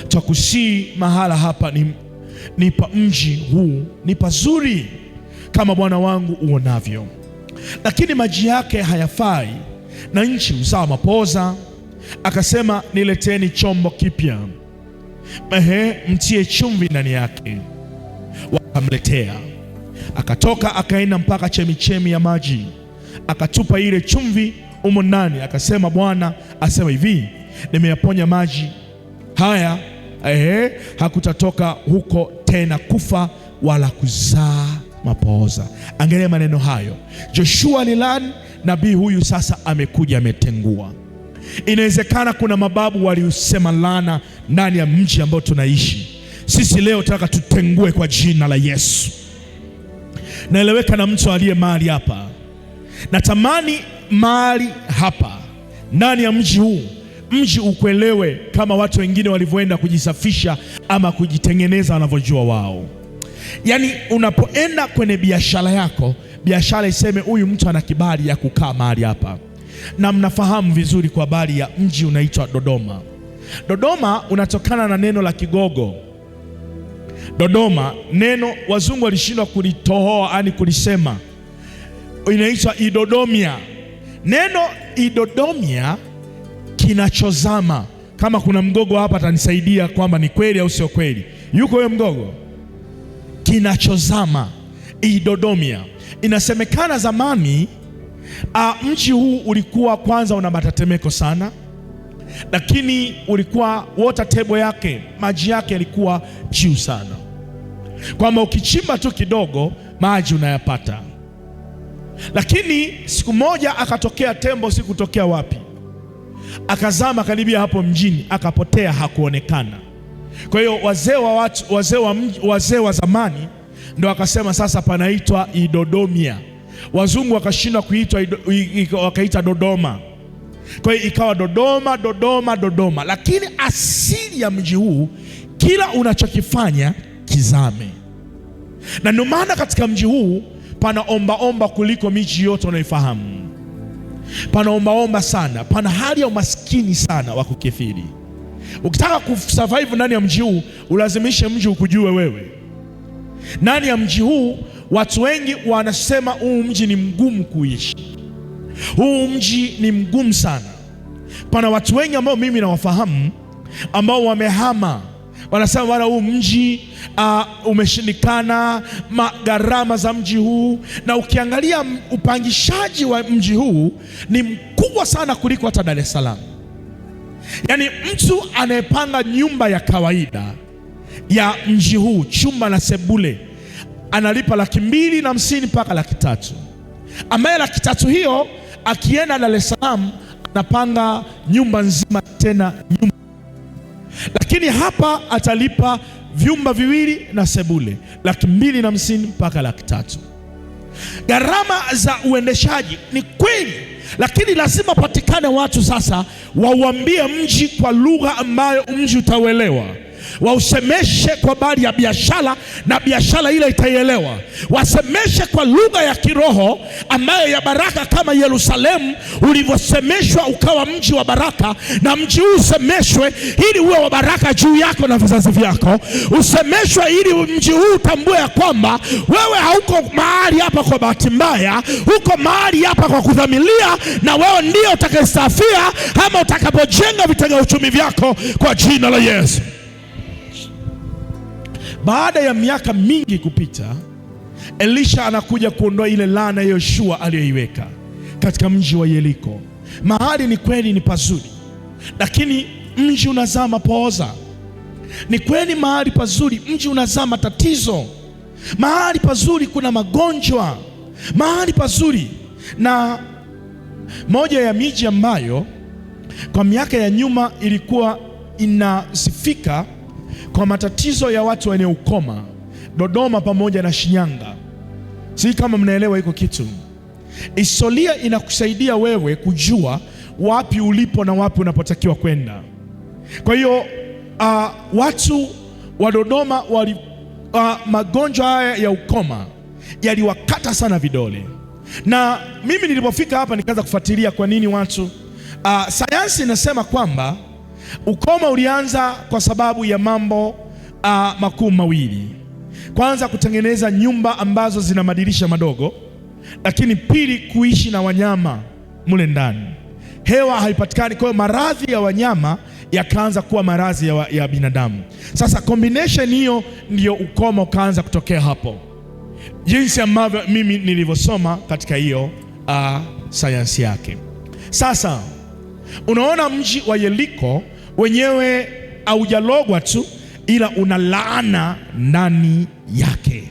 twakusii, mahala hapa ni pa mji huu ni pazuri kama bwana wangu uonavyo, lakini maji yake hayafai, na nchi uzaa mapooza. Akasema, nileteni chombo kipya, mtie chumvi ndani yake. Wakamletea. Akatoka akaenda mpaka chemichemi ya maji, akatupa ile chumvi umo ndani. Akasema, Bwana asema hivi, nimeyaponya maji haya, hakutatoka huko tena kufa wala kuzaa mapooza. Angalia maneno hayo. Joshua alilani, nabii huyu sasa amekuja ametengua. Inawezekana kuna mababu waliusema laana ndani ya mji ambao tunaishi sisi. Leo tunataka tutengue kwa jina la Yesu. Naeleweka na mtu aliye mahali hapa. Natamani mahali hapa ndani ya mji huu, mji ukuelewe kama watu wengine walivyoenda kujisafisha ama kujitengeneza wanavyojua wao. Yaani unapoenda kwenye biashara yako, biashara iseme huyu mtu ana kibali ya kukaa mahali hapa. Na mnafahamu vizuri kwa habari ya mji unaitwa Dodoma. Dodoma unatokana na neno la Kigogo. Dodoma, neno wazungu walishindwa kulitohoa, yani kulisema, inaitwa Idodomia. Neno Idodomia kinachozama. Kama kuna mgogo hapa atanisaidia kwamba ni kweli au sio kweli. Yuko huyo mgogo? Kinachozama, Idodomia. Inasemekana zamani mji huu ulikuwa kwanza una matetemeko sana, lakini ulikuwa water table yake, maji yake yalikuwa juu sana, kwamba ukichimba tu kidogo maji unayapata. Lakini siku moja akatokea tembo, sikutokea wapi, akazama karibia hapo mjini, akapotea, hakuonekana. Kwa hiyo wazee wa zamani ndio akasema sasa panaitwa Idodomia. Wazungu wakashindwa kuitwa, wakaita Dodoma. Kwa hiyo ikawa Dodoma, Dodoma, Dodoma. Lakini asili ya mji huu, kila unachokifanya kizame. Na ndio maana katika mji huu pana omba kuliko miji yote unaifahamu. pana ombaomba sana, pana hali ya umaskini sana wa kukithiri. Ukitaka kusurvive ndani ya mji huu, ulazimishe mji ukujue wewe. Ndani ya mji huu watu wengi wanasema huu mji ni mgumu kuishi, huu mji ni mgumu sana. Pana watu wengi ambao mimi nawafahamu ambao wamehama, wanasema bwana, huu mji umeshindikana, gharama za mji huu, na ukiangalia upangishaji wa mji huu ni mkubwa sana kuliko hata Dar es Salaam. Yaani mtu anayepanga nyumba ya kawaida ya mji huu, chumba na sebule, analipa 250,000 mpaka 300,000, ambaye 300,000 hiyo akienda Dar es Salaam anapanga nyumba nzima, tena nyumba. Lakini hapa atalipa vyumba viwili na sebule 250,000 mpaka 300,000. Gharama za uendeshaji ni kweli, lakini lazima patikane watu sasa wauambie mji kwa lugha ambayo mji utauelewa, wausemeshe kwa habari ya biashara na biashara ile itaielewa, wasemeshe kwa lugha ya kiroho ambayo ya baraka, kama Yerusalemu ulivyosemeshwa ukawa mji wa baraka, na mji huu usemeshwe ili uwe wa baraka juu yako na vizazi vyako. Usemeshwe ili mji huu utambue ya kwamba wewe hauko mahali hapa kwa bahati mbaya, uko mahali hapa kwa kudhamilia, na wewe ndio utakayestafia ama utakapojenga vitega uchumi vyako kwa jina la Yesu. Baada ya miaka mingi kupita, Elisha anakuja kuondoa ile laana ya Yoshua aliyoiweka katika mji wa Yeriko. Mahali ni kweli ni pazuri, lakini mji unazaa mapooza. Ni kweli mahali pazuri, mji unazaa matatizo. Mahali pazuri kuna magonjwa, mahali pazuri. Na moja ya miji ambayo kwa miaka ya nyuma ilikuwa inasifika kwa matatizo ya watu wenye ukoma, Dodoma pamoja na Shinyanga. Si kama mnaelewa hiko kitu. Historia inakusaidia wewe kujua wapi ulipo na wapi unapotakiwa kwenda. Kwa hiyo watu wa Dodoma magonjwa haya ya ukoma yaliwakata sana vidole. Na mimi nilipofika hapa nikaanza kufuatilia kwa nini watu sayansi inasema kwamba ukoma ulianza kwa sababu ya mambo makuu mawili. Kwanza, kutengeneza nyumba ambazo zina madirisha madogo, lakini pili, kuishi na wanyama mule ndani. Hewa haipatikani, kwa hiyo maradhi ya wanyama yakaanza kuwa maradhi ya binadamu. Sasa combination hiyo ndiyo ukoma ukaanza kutokea hapo, jinsi ambavyo mimi nilivyosoma katika hiyo sayansi yake. Sasa unaona mji wa Yeriko wenyewe haujalogwa tu, ila una laana ndani yake.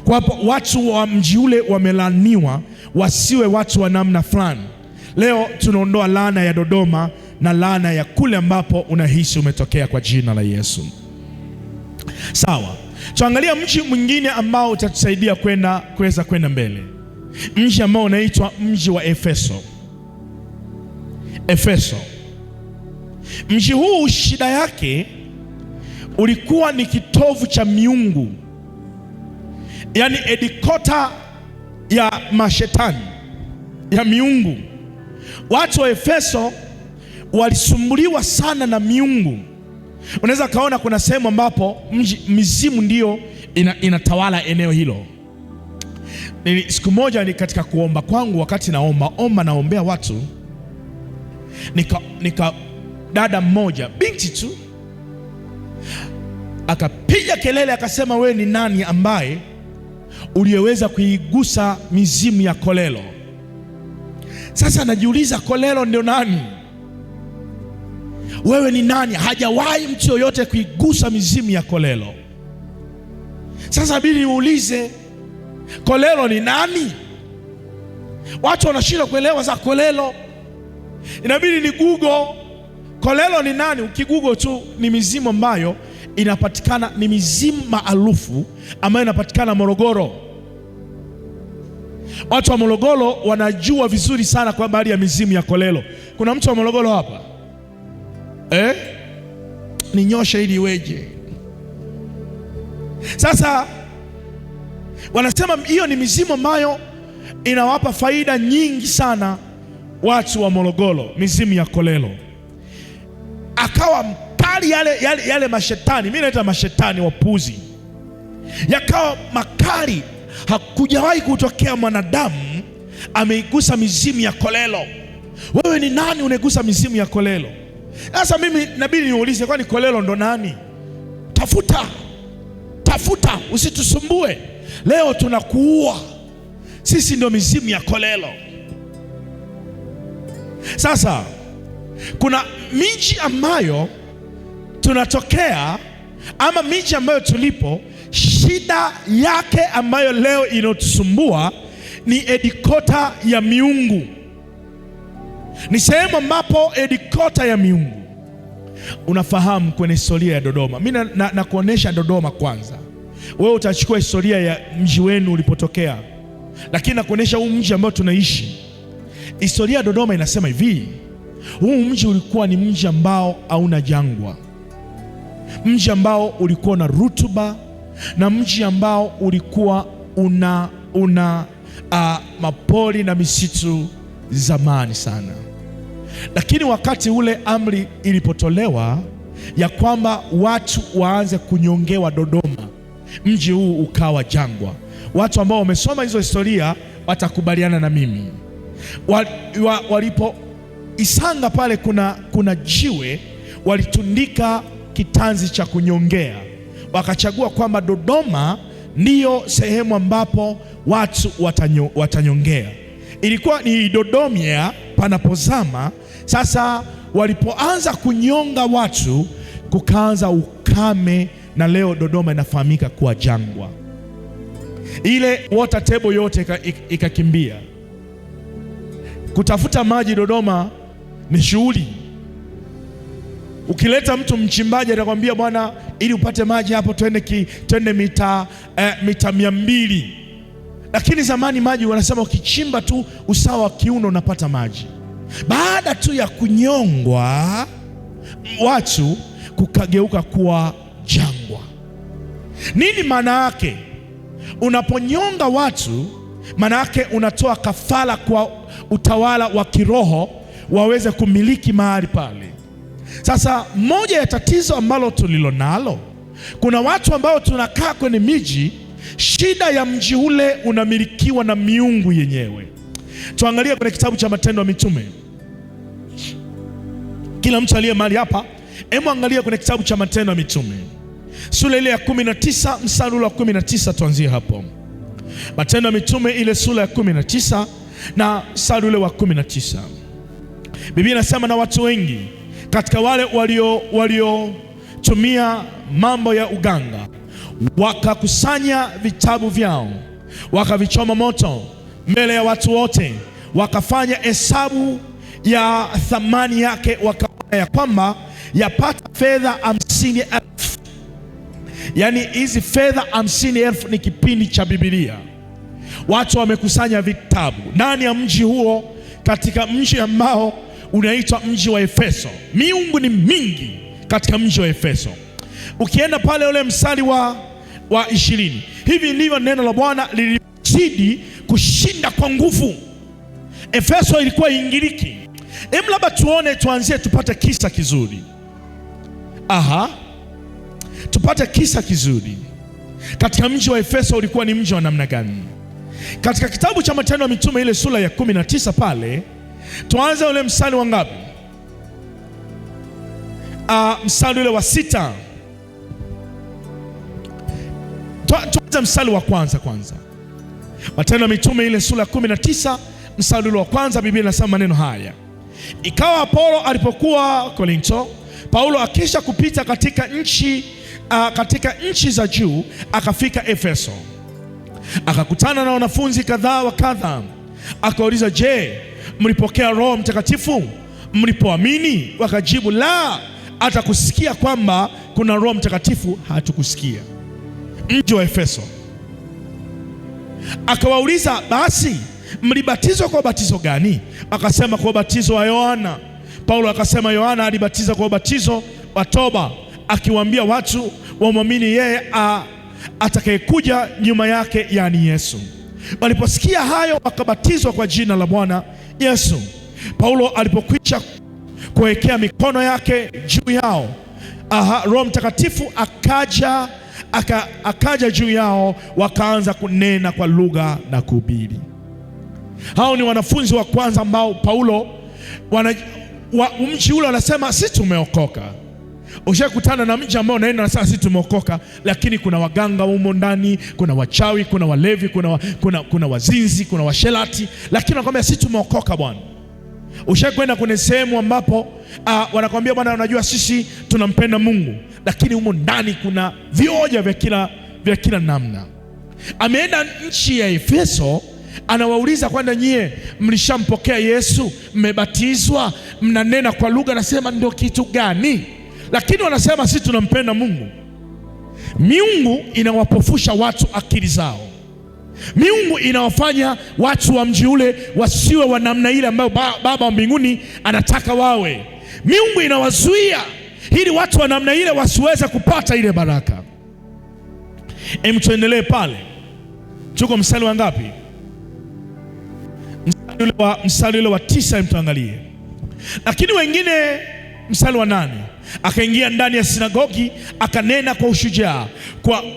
Kwa hapo watu wa mji ule wamelaaniwa wasiwe watu wa namna fulani. Leo tunaondoa laana ya Dodoma na laana ya kule ambapo unahisi umetokea kwa jina la Yesu. Sawa, tuangalia mji mwingine ambao utatusaidia kuweza kwenda mbele. Mji ambao unaitwa mji wa Efeso. Efeso. Mji huu shida yake ulikuwa ni kitovu cha miungu, yaani edikota ya mashetani, ya miungu. Watu wa Efeso walisumbuliwa sana na miungu. Unaweza kaona kuna sehemu ambapo mizimu ndiyo inatawala eneo hilo. Siku moja ni katika kuomba kwangu, wakati naombea watu, nika dada mmoja, binti tu, akapiga kelele akasema, wewe ni nani ambaye uliyeweza kuigusa mizimu ya Kolelo? Sasa najiuliza, Kolelo ndio nani? Wewe ni nani? Hajawahi mtu yoyote kuigusa mizimu ya Kolelo. Sasa bidi niulize, Kolelo ni nani? Watu wanashindwa kuelewa za Kolelo. Inabidi ni Google Kolelo ni nani. Ukigoogle tu ni mizimu ambayo inapatikana, ni mizimu maarufu ambayo inapatikana Morogoro. Watu wa Morogoro wanajua vizuri sana kwa habari ya mizimu ya Kolelo. Kuna mtu wa Morogoro hapa? Ninyoshe ili iweje? Sasa wanasema hiyo ni mizimu ambayo inawapa faida nyingi sana watu wa Morogoro, mizimu ya kolelo, akawa mkali. Yale mashetani, mimi naita mashetani wapuzi, yakawa makali. Hakujawahi kutokea mwanadamu ameigusa mizimu ya kolelo. Wewe ni nani unaigusa mizimu ya kolelo? Sasa mimi nabidi niulize, kwani kolelo ndo nani? Tafuta, usitusumbue. Leo tunakuua sisi, ndio mizimu ya kolelo. Sasa kuna miji ambayo tunatokea, ama miji ambayo tulipo, shida yake ambayo leo inotusumbua ni edikota ya miungu. Ni sehemu ambapo edikota ya miungu. Unafahamu kwenye historia ya Dodoma, mimi na kuonesha Dodoma kwanza. Wewe utachukua historia ya mji wenu ulipotokea, lakini na kuonesha huu mji ambao tunaishi. Historia ya Dodoma inasema hivi: huu mji ulikuwa ni mji ambao hauna jangwa, mji ambao ulikuwa na rutuba, na mji ambao ulikuwa una mapori na misitu zamani sana. Lakini wakati ule amri ilipotolewa ya kwamba watu waanze kunyongewa Dodoma, mji huu ukawa jangwa. Watu ambao wamesoma hizo historia watakubaliana na mimi. Walipo Isanga pale kuna jiwe, walitundika kitanzi cha kunyongea, wakachagua kwamba Dodoma ndiyo sehemu ambapo watu watanyongea. Ilikuwa ni Dodomia panapozama. Sasa walipoanza kunyonga watu, kukaanza ukame, na leo Dodoma inafahamika kuwa jangwa. Ile water table yote ikakimbia. Kutafuta maji Dodoma ni shughuli. Ukileta mtu mchimbaji atakwambia, bwana, ili upate maji hapo twende mita 200. Lakini zamani maji wanasema ukichimba tu usawa wa kiuno unapata maji. Baada tu ya kunyongwa watu, kukageuka kuwa jangwa. Nini maana yake? Unaponyonga watu, maana yake unatoa kafara kwa utawala wa kiroho waweze kumiliki mahali pale. Sasa moja ya tatizo ambalo tulilonalo, kuna watu ambao tunakaa kwenye miji, shida ya mji ule unamilikiwa na miungu yenyewe. Tuangalie kwenye kitabu cha Matendo ya Mitume. Kila mtu aliye mahali hapa, hebu angalia kwenye kitabu cha Matendo ya Mitume, sura ile ya 19 mstari wa 19. Tuanzie hapo. Matendo ya Mitume ile sura ya 19 na mstari ule wa 19. Biblia inasema, na watu wengi katika wale waliotumia mambo ya uganga wakakusanya vitabu vyao, wakavichoma moto mbele ya watu wote, wakafanya hesabu ya thamani yake, wakaona ya kwamba yapata fedha 50,000. Yaani hizi fedha 50,000 ni kipindi cha Biblia. Watu wamekusanya vitabu ndani ya mji huo, katika mji ambao unaitwa mji wa Efeso. Miungu ni mingi katika mji wa Efeso. Ukienda pale ule mstari wa 20, hivi ndivyo neno la Bwana lilizidi kushinda kwa nguvu. Efeso ilikuwa ingiliki. Hebu labda tuanzie tupate kisa kizuri. Tupate kisa kizuri. Katika mji wa Efeso ulikuwa ni mji wa namna gani? Katika kitabu cha Matendo ya Mitume ile sura ya 19 pale, tuanze ule mstari wa ngapi? Mstari ule wa 6. Tuanze mstari wa kwanza. Matendo ya Mitume ile sura ya 19 mstari ule wa kwanza, Biblia inasema maneno haya: ikawa Apolo alipokuwa Korinto, Paulo akisha kupita katika nchi za juu, akafika Efeso. Akakutana na wanafunzi kadhaa wa kadha, akauliza, je, mlipokea Roho Mtakatifu mlipoamini? Wakajibu, la, hata kusikia kwamba kuna Roho Mtakatifu hatukusikia. Mji wa Efeso. Akawauliza, basi mlibatizwa kwa ubatizo gani? Akasema, kwa ubatizo wa Yohana. Paulo akasema, Yohana alibatiza kwa ubatizo wa toba, akiwaambia watu wamwamini yeye atakayekuja nyuma yake, yani Yesu. Waliposikia hayo, wakabatizwa kwa jina la Bwana Yesu. Paulo alipokwisha kuwekea mikono yake juu yao, Roho Mtakatifu akaja juu yao, wakaanza kunena kwa lugha na kuhubiri. Hao ni wanafunzi wa kwanza ambao Paulo mji ule wanasema sisi tumeokoka. Ushakutana na mji ambao unaenda na sisi tumeokoka, lakini kuna waganga humo ndani, kuna wachawi, kuna walevi, kuna wazinzi, kuna washelati, lakini wanakuambia sisi tumeokoka bwana. Ushakwenda kwenye sehemu ambapo wanakuambia bwana, unajua sisi tunampenda Mungu, lakini humo ndani kuna vioja vya kila namna. Ameenda nchi ya Efeso, anawauliza kwamba nyie mlishampokea Yesu, mmebatizwa, mnanena kwa lugha, nasema ndio kitu gani? Lakini wanasema sisi tunampenda Mungu. Miungu inawapofusha watu akili zao. Miungu inawafanya watu wa mji ule wasiwe wa namna ile ambayo Baba wa mbinguni anataka wawe. Miungu inawazuia ili watu wa namna ile wasiweze kupata ile baraka. Tuendelee pale. Tuko mstari wa ngapi? Mstari ule wa 9, mtuangalie. Lakini wengine, mstari wa 8, akaingia ndani ya sinagogi akanena kwa ushujaa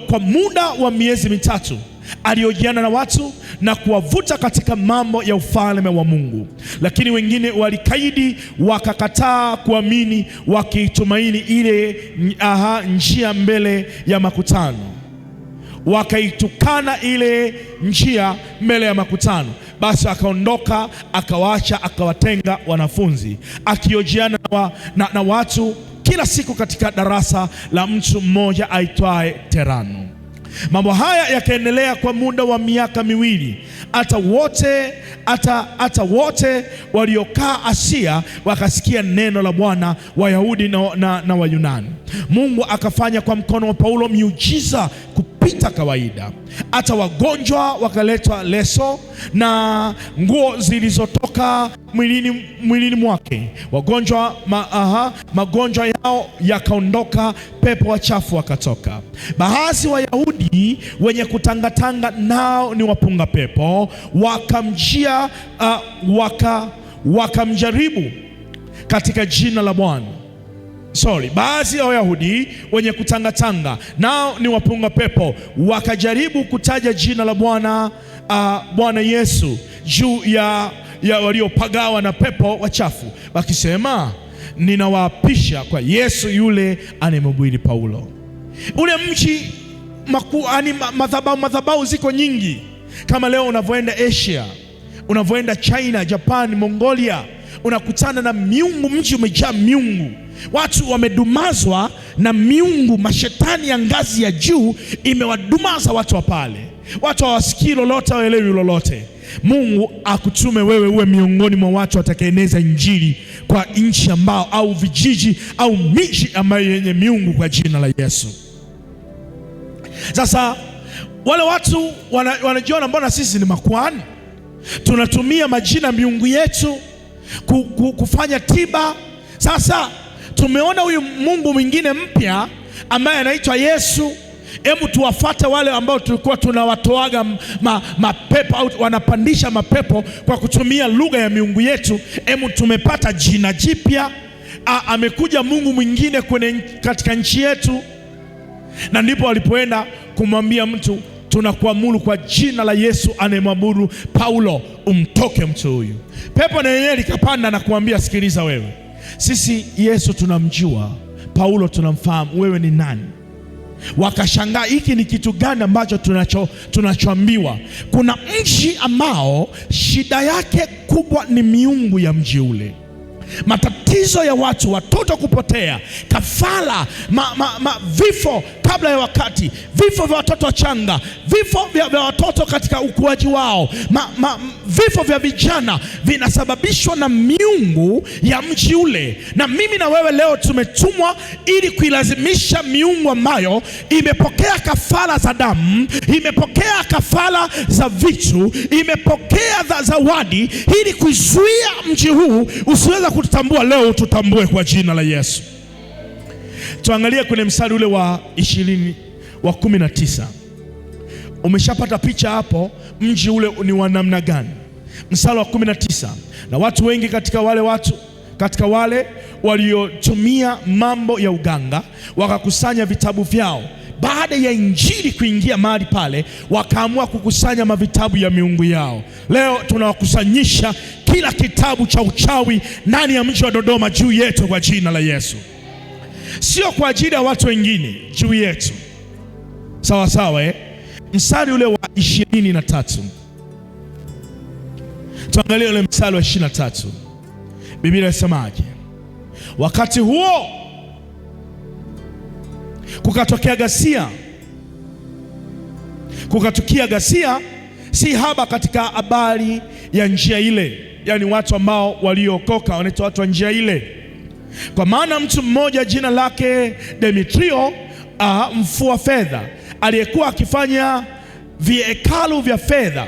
kwa muda wa miezi 3, aliojiana na watu na kuwavuta katika mambo ya ufalme wa Mungu. Lakini wengine walikaidi, wakakataa kuamini, wakitumaini ile njia mbele ya makutano. Wakaitukana ile njia mbele ya makutano. Basi akaondoka, akawaacha, akawatenga wanafunzi, akiojiana na watu kila siku katika darasa la mtu mmoja aitwaye Terano. Mambo haya yakaendelea kwa muda wa miaka 2, hata wote waliokaa Asia wakasikia neno la Bwana, Wayahudi na Wayunani. Mungu akafanya kwa mkono wa Paulo miujiza kupita kawaida. Hata wagonjwa wakaletwa leso na nguo zilizotoka mwilini mwake. Wagonjwa magonjwa yao yakaondoka, pepo wachafu wakatoka. Baadhi wa Wayahudi wenye kutangatanga, nao ni wapunga pepo, wakamjia wakamjaribu katika jina la Bwana. Baadhi ya Wayahudi wenye kutangatanga, nao ni wapunga pepo, wakajaribu kutaja jina la Bwana Yesu juu ya waliopagawa na pepo wachafu, wakisema, ninawaapisha kwa Yesu yule anemhubiri Paulo. Ule mji madhabahu ziko nyingi, kama leo unavyoenda Asia, unavyoenda China, Japan, Mongolia, unakutana na miungu. Mji umejaa miungu. Watu wamedumazwa na miungu. Mashetani ya ngazi ya juu imewadumaza watu wa pale. Watu hawasikii lolote, hawaelewi lolote. Mungu akutume wewe uwe miongoni mwa watu watakaeneza injili kwa nchi ambao, au vijiji au miji ambayo yenye miungu, kwa jina la Yesu. Sasa wale watu wanajiona, mbona sisi ni makuhani, tunatumia majina miungu yetu kufanya tiba. Sasa tumeona huyu Mungu mwingine mpya ambaye anaitwa Yesu. Hebu tuwafate wale ambao tulikuwa tunawatoaga mapepo au wanapandisha mapepo kwa kutumia lugha ya miungu yetu. Hebu tumepata jina jipya, amekuja Mungu mwingine katika nchi yetu. Na ndipo walipoenda kumwambia mtu, tunakuamuru kwa jina la Yesu anayemwabudu Paulo, umtoke mtu huyu. Pepo na yeye likapanda na kuambia, sikiliza wewe, sisi Yesu tunamjua, Paulo tunamfahamu, wewe ni nani? Wakashangaa, hiki ni kitu gani ambacho tunachoambiwa? Kuna mji ambao shida yake kubwa ni miungu ya mji ule. Matatizo ya watu, watoto kupotea, kafara, vifo kabla ya wakati, vifo vya watoto wachanga, vifo vya watoto katika ukuaji wao, vifo vya vijana vinasababishwa na miungu ya mji ule. Na mimi na wewe leo tumetumwa ili kuilazimisha miungu ambayo imepokea kafara za damu, imepokea kafara za vitu, imepokea zawadi, ili kuizuia mji huu usiweze kututambua. Leo tutambue kwa jina la Yesu. Tuangalie kwenye mstari ule wa 19. Umeshapata picha hapo, mji ule ni wa namna gani? mstari wa 19, na watu wengi katika wale waliotumia mambo ya uganga wakakusanya vitabu vyao. Baada ya injili kuingia mahali pale, wakaamua kukusanya mavitabu ya miungu yao. Leo tunawakusanyisha kila kitabu cha uchawi ndani ya mji wa Dodoma juu yetu kwa jina la Yesu. Sio kwa ajili ya watu wengine, juu yetu. Sawa sawa, Mstari ule wa 23. Tuangalie ule mstari wa 23. Biblia inasemaje? Wakati huo kukatokea ghasia si haba katika habari ya njia ile, yani watu ambao waliokoka wanaitwa watu wa njia ile. Kwa maana mtu mmoja jina lake Demetrio, mfua fedha, aliyekuwa akifanya vihekalu vya fedha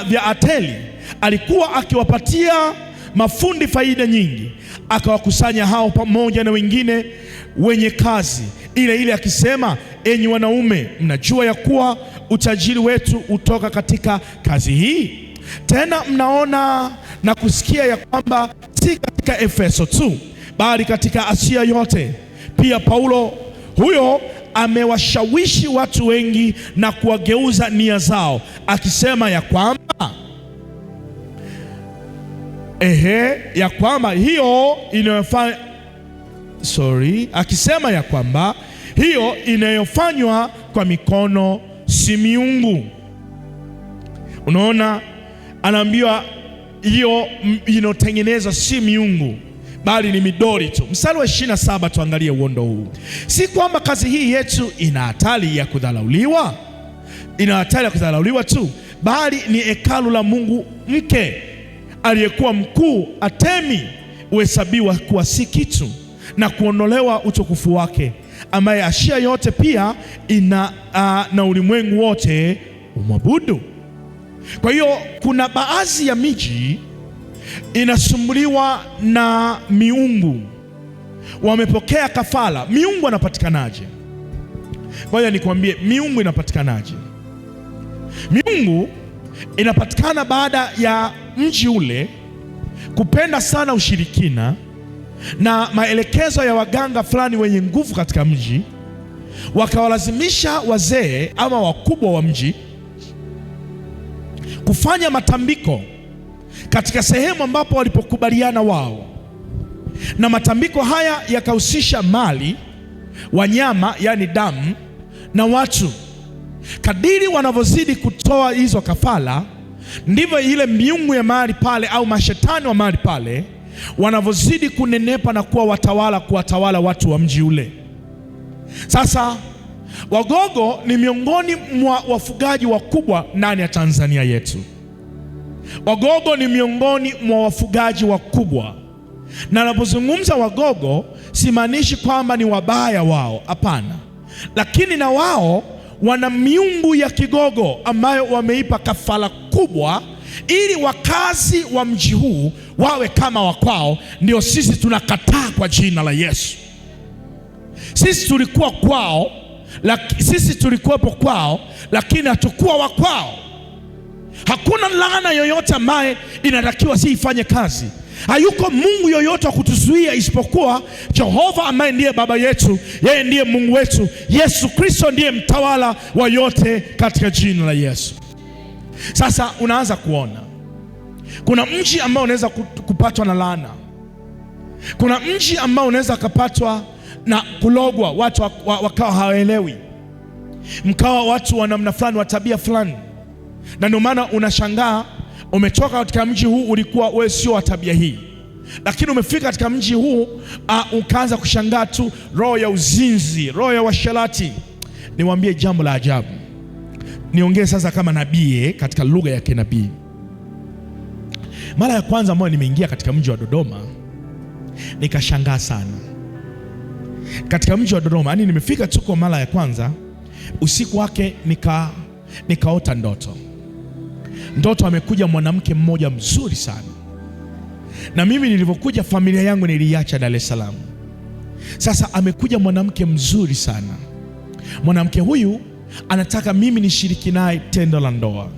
vya Ateli, alikuwa akiwapatia mafundi faida nyingi. Akawakusanya hao pamoja na wengine wenye kazi ile akisema, enyi wanaume, mnajua ya kuwa utajiri wetu utoka katika kazi hii. Tena mnaona na kusikia ya kwamba si katika Efeso tu, bali katika Asia yote pia Paulo huyo amewashawishi watu wengi na kuwageuza nia zao, akisema ya kwamba hiyo inayofanywa kwa mikono si miungu. Unaona, anaambiwa hiyo inotengeneza si miungu, bali ni midori tu. Mstari wa 27, tuangalie uondo huu. Si kwamba kazi hii yetu ina hatari ya kudharauliwa tu, bali ni hekalu la Mungu mke aliyekuwa mkuu Artemi, uhesabiwa kuwa si kitu na kuondolewa utukufu wake, ambaye Asia yote pia na ulimwengu wote umwabudu. Kwa hiyo kuna baadhi ya miji inasumbuliwa na miungu, wamepokea kafara. Miungu anapatikanaje? Ngoja nikwambie miungu inapatikanaje. Miungu inapatikana baada ya mji ule kupenda sana ushirikina na maelekezo ya waganga fulani wenye nguvu katika mji, wakawalazimisha wazee ama wakubwa wa mji kufanya matambiko katika sehemu ambapo walipokubaliana wao, na matambiko haya yakahusisha mali, wanyama yani damu, na watu. Kadiri wanavyozidi kutoa hizo kafara, ndivyo ile miungu ya mahali pale au mashetani wa mahali pale wanavyozidi kunenepa na kuwatawala watu wa mji ule. Sasa Wagogo ni miongoni mwa wafugaji wakubwa ndani ya Tanzania yetu. Wagogo ni miongoni mwa wafugaji wakubwa, na napozungumza Wagogo simaanishi kwamba ni wabaya wao, hapana, lakini na wao wana miungu ya Kigogo ambayo wameipa kafara kubwa ili wakazi wa mji huu wawe kama wakwao. Ndio sisi tunakataa kwa jina la Yesu. Sisi tulikuwepo kwao, lakini hatukuwa wa kwao. Hakuna laana yoyote ambaye inatakiwa si ifanye kazi. Hayuko Mungu yoyote wa kutuzuia isipokuwa Jehova ambaye ndiye baba yetu. Yeye ndiye Mungu wetu. Yesu Kristo ndiye mtawala wa yote katika jina la Yesu. Sasa unaanza kuona kuna mji ambao unaweza kupatwa na laana. Kuna mji ambao unaweza kupatwa na kulogwa, watu wakawa hawaelewi, mkawa watu wa namna fulani, wa tabia fulani. Na ndio maana unashangaa umetoka katika mji huu, ulikuwa wewe sio wa tabia hii, lakini umefika katika mji huu ukaanza kushangaa tu roho ya uzinzi, roho ya washarati. Niwaambie jambo la ajabu. Niongee sasa kama nabii katika lugha ya kinabii. Mara ya kwanza ambayo nimeingia katika mji wa Dodoma, nikashangaa sana. Katika mji wa Dodoma, yani nimefika tu kwa mara ya kwanza, usiku wake nikaota ndoto amekuja mwanamke mmoja mzuri sana. Na mimi nilivyokuja, familia yangu niliacha Dar es Salaam. Sasa amekuja mwanamke mzuri sana. Mwanamke huyu anataka mimi nishiriki naye tendo la ndoa.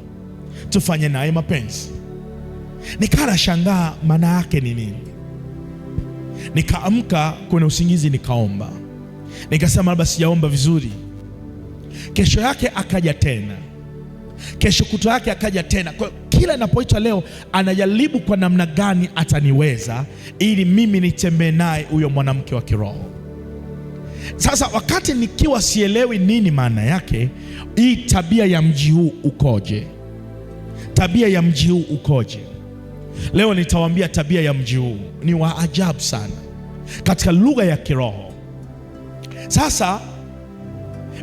tufanye naye mapenzi. Nikana shangaa maana yake ni nini. Nikaamka kwenye usingizi, nikaomba, nikasema labda sijaomba vizuri. Kesho yake akaja tena, kesho kutwa yake akaja tena. Kwa kila ninapoitwa leo, anajaribu kwa namna gani ataniweza ili mimi nitembee naye huyo mwanamke wa kiroho. Sasa wakati nikiwa sielewi nini maana yake, hii tabia ya mji huu ukoje? Tabia ya mji huu ukoje? Leo nitawaambia tabia ya mji huu ni wa ajabu sana katika lugha ya kiroho. Sasa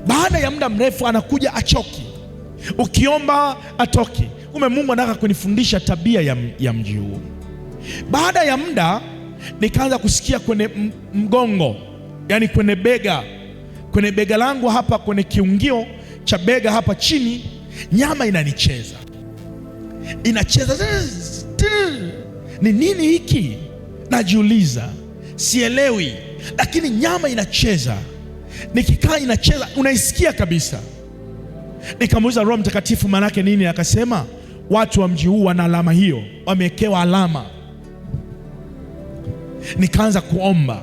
baada ya muda mrefu anakuja achoki, ukiomba atoki. Kumbe Mungu anataka kunifundisha tabia ya mji huu. Baada ya muda nikaanza kusikia kwenye mgongo, yani kwenye bega langu hapa, kwenye kiungio cha bega hapa chini, nyama inanicheza. Ni nini hiki? Najiuliza, sielewi, lakini nyama inacheza. Nikikaa inacheza, unaisikia kabisa. Nikamuuliza Roho Mtakatifu maana yake nini? Akasema watu wa mji huu wana alama hiyo, wamewekewa alama. Nikaanza kuomba,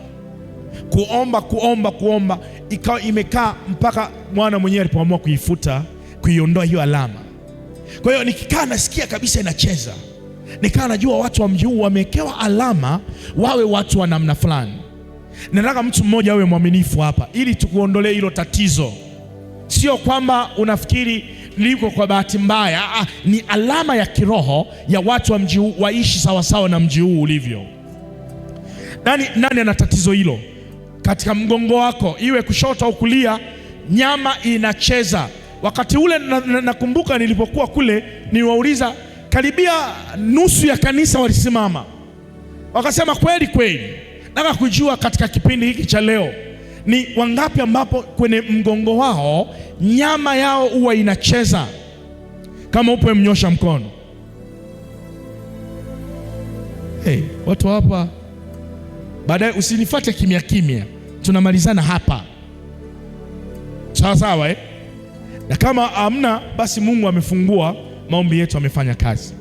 ikawa imekaa mpaka mwana mwenyewe alipoamua kuifuta, kuiondoa hiyo alama. Kwa hiyo nikikaa nasikia kabisa inacheza. Nikaa najua watu wa mji huu wamewekewa alama, wawe watu wa namna fulani. Nataka mtu mmoja awe mwaminifu hapa ili tukuondolee hilo tatizo. Sio kwamba unafikiri liko kwa bahati mbaya. Ni alama ya kiroho ya watu wa mji huu, waishi sawasawa na mji huu ulivyo. Nani ana tatizo hilo? Katika mgongo wako, iwe kushoto au kulia, nyama inacheza. Wakati ule nakumbuka nilipokuwa kule, niwauliza karibia nusu ya kanisa walisimama, wakasema kweli. Nataka kujua katika kipindi hiki cha leo ni wangapi ambapo kwenye mgongo wao nyama yao huwa inacheza. Kama upo mnyosha mkono. Watu hapa, baadaye usinifuate kimya, tunamalizana hapa, sawa? Na kama hamna, basi Mungu amefungua maombi yetu, amefanya kazi.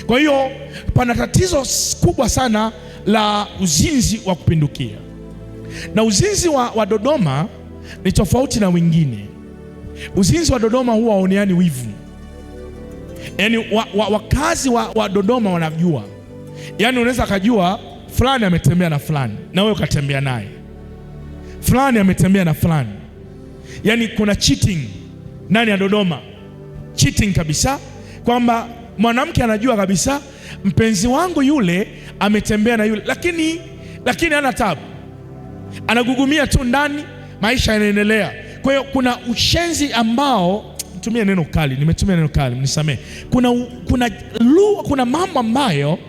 Kwa hiyo pana tatizo kubwa sana la uzinzi wa kupindukia. Na uzinzi wa Dodoma ni tofauti na wengine. Uzinzi wa Dodoma huwa haoneani wivu. Yaani wakazi wa Dodoma wanajua. Yaani unaweza kujua fulani ametembea na fulani na wewe ukatembea naye. Fulani ametembea na fulani. Yaani kuna cheating ndani ya Dodoma. Cheating kabisa, kwamba mwanamke anajua kabisa mpenzi wangu yule ametembea na yule, lakini hana tabu, anagugumia tu ndani, maisha yanaendelea. Kwa hiyo kuna ushenzi ambao, nimetumia neno kali, mnisamee. Kuna mambo ambayo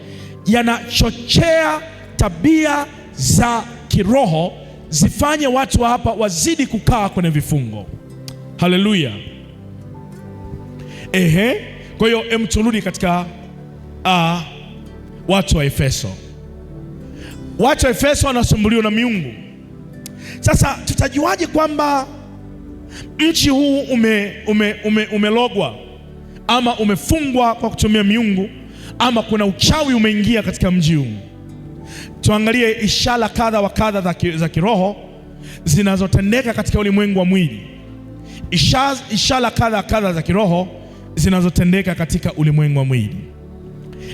yanachochea tabia za kiroho zifanye watu wa hapa wazidi kukaa kwenye vifungo. Haleluya. Kwa hiyo turudi katika watu wa Efeso. Watu wa Efeso wanasumbuliwa na miungu. Sasa tutajuaje kwamba mji huu umelogwa ama umefungwa kwa kutumia miungu, ama kuna uchawi umeingia katika mji huu? Tuangalie ishara kadha wa kadha za kiroho zinazotendeka katika ulimwengu wa mwili. Ishara kadha za kiroho zinazotendeka katika ulimwengu wa mwili.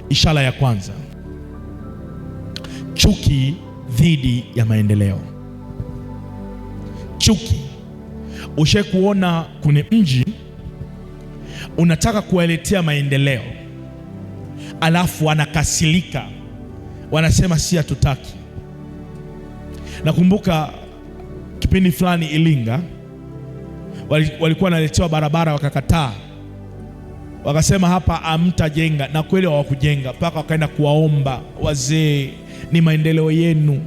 Ishara ya kwanza, chuki dhidi ya maendeleo. Chuki. Ushawahi kuona kwenye mji unataka kuwaletea maendeleo, alafu wanakasirika, wanasema si hatutaki. Nakumbuka kipindi fulani Ilinga walikuwa wanaletewa barabara, wakakataa, wakasema hapa hamtajenga, na kweli hawakujenga, mpaka wakaenda kuwaomba wazee, ni maendeleo yenu.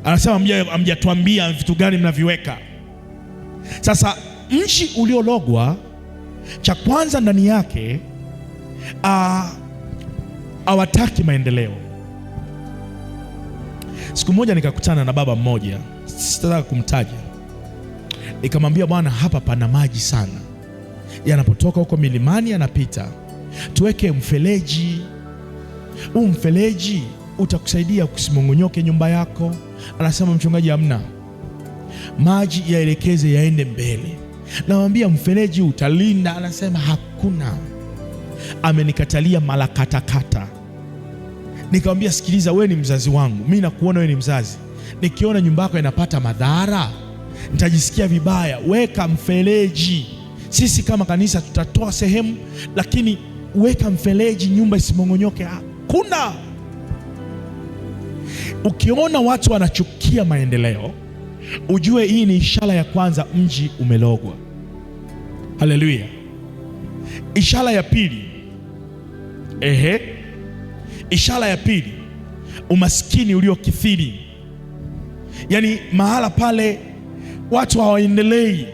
Anasema hamjatuambia vitu gani mnaviweka. Sasa mji uliologwa, cha kwanza ndani yake hawataki maendeleo. Siku moja nikakutana na baba mmoja, sitataka kumtaja. Nikamwambia, bwana, hapa pana maji sana, yanapotoka huko milimani yanapita, tuweke mfereji. Huu mfereji utakusaidia kusimongonyoke nyumba yako. Anasema mchungaji, hamna, maji yaelekeze yaende mbele. Namwambia mfereji utalinda. Anasema hakuna, amenikatalia mara katakata. Nikamwambia sikiliza, wewe ni mzazi wangu, mimi nakuona wewe ni mzazi. Nikiona nyumba yako inapata madhara nitajisikia vibaya. Weka mfereji. Sisi kama kanisa tutatoa sehemu, lakini weka mfereji, nyumba isimongonyoke. Hakuna. Ukiona watu wanachukia maendeleo, ujue hii ni ishara ya kwanza, mji umelogwa. Haleluya. Ishara ya pili, ishara ya pili, umaskini uliokithiri. Yaani mahala pale watu hawaendelei,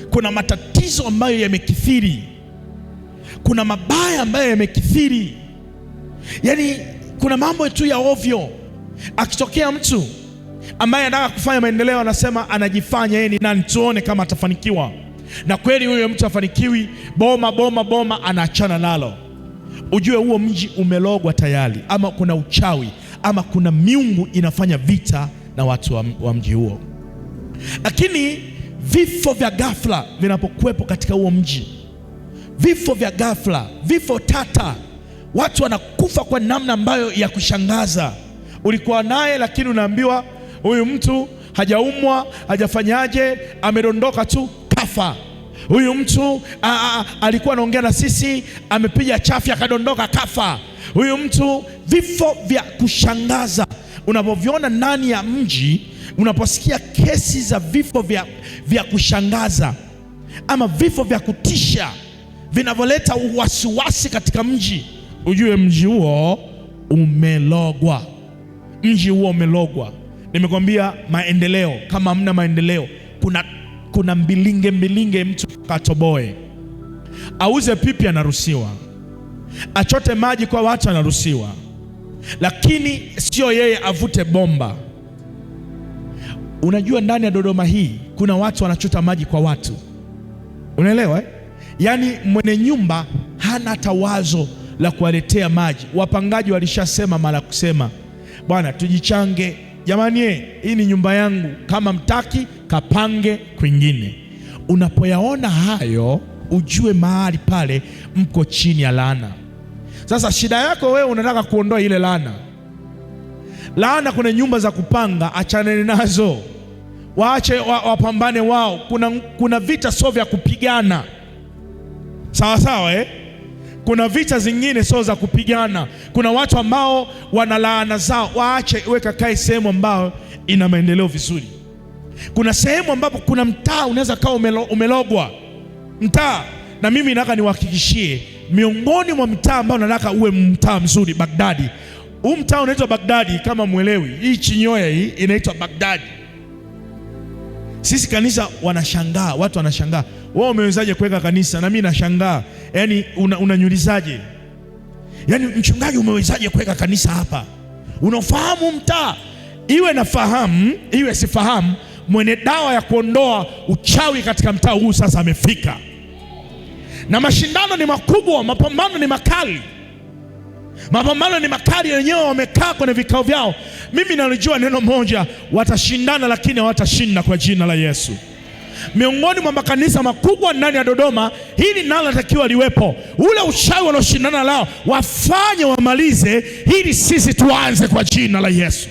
kuna matatizo ambayo yamekithiri, kuna mabaya ambayo yamekithiri. Yaani kuna mambo tu ya ovyo. Akitokea mtu ambaye anataka kufanya maendeleo, anasema anajifanya yeye ni nani, tuone kama atafanikiwa. Na kweli huyo mtu afanikiwi, boma anaachana nalo. Ujue huo mji umelogwa tayari, ama kuna uchawi, ama kuna miungu inafanya vita na watu wa mji huo. Lakini vifo vya ghafla vinapokuwepo katika huo mji, vifo vya ghafla, vifo tata, watu wanakufa kwa namna ambayo ya kushangaza. Ulikuwa naye lakini unaambiwa huyu mtu hajaumwa, hajafanyaje, amedondoka tu kafa. Huyu mtu alikuwa anaongea na sisi, amepiga chafya akadondoka kafa. Huyu mtu, vifo vya kushangaza unapoviona ndani ya mji. Unaposikia kesi za vifo vya kushangaza ama vifo vya kutisha vinavyoleta uwasiwasi katika mji, ujue mji huo umelogwa. Mji huo umelogwa. Nimekwambia maendeleo, kama hamna maendeleo, kuna mbilinge. Mtu katoboe, auze pipi anaruhusiwa, achote maji kwa watu anaruhusiwa, lakini sio yeye avute bomba. Unajua ndani ya Dodoma hii kuna watu wanachota maji kwa watu, unaelewa? Yaani mwenye nyumba hana hata wazo la kuwaletea maji. Wapangaji walishasema mara kusema, bwana tujichange jamani, hii ni nyumba yangu, kama mtaki kapange kwingine. Unapoyaona hayo, ujue mahali pale mko chini ya laana. Sasa shida yako wewe, unataka kuondoa ile laana. Kuna nyumba za kupanga, achane nazo, waache wapambane wao. Kuna vita sio vya kupigana, sawa Kuna vita zingine sio za kupigana. Kuna watu ambao wana laana zao, waache, weka kae sehemu ambao ina maendeleo vizuri. Kuna sehemu ambapo kuna mtaa unaweza kawa umelogwa mtaa, na mimi nataka niwahakikishie, miongoni mwa mtaa ambao nataka uwe mtaa mzuri, Baghdadi. Huu mtaa unaitwa Baghdadi, kama mwelewi, hii Chinyoya hii inaitwa Baghdadi. Sisi kanisa wanashangaa, watu wanashangaa, wewe umewezaje kuweka kanisa? Na mimi nashangaa, yaani unanyulizaje? Yaani mchungaji, umewezaje kuweka kanisa hapa? Unafahamu mtaa? Iwe nafahamu, iwe sifahamu, mwenye dawa ya kuondoa uchawi katika mtaa huu sasa amefika. Na mashindano ni makubwa, mapambano ni makali. Mapambano ni makali, wenyewe wamekaa kwenye vikao vyao. Mimi nalijua neno moja, watashindana lakini hawatashinda kwa jina la Yesu. Miongoni mwa makanisa makubwa ndani ya Dodoma, hili nalo natakiwa liwepo. Ule uchawi wanaoshindana lao wafanye, wamalize, ili sisi tuanze kwa jina la Yesu.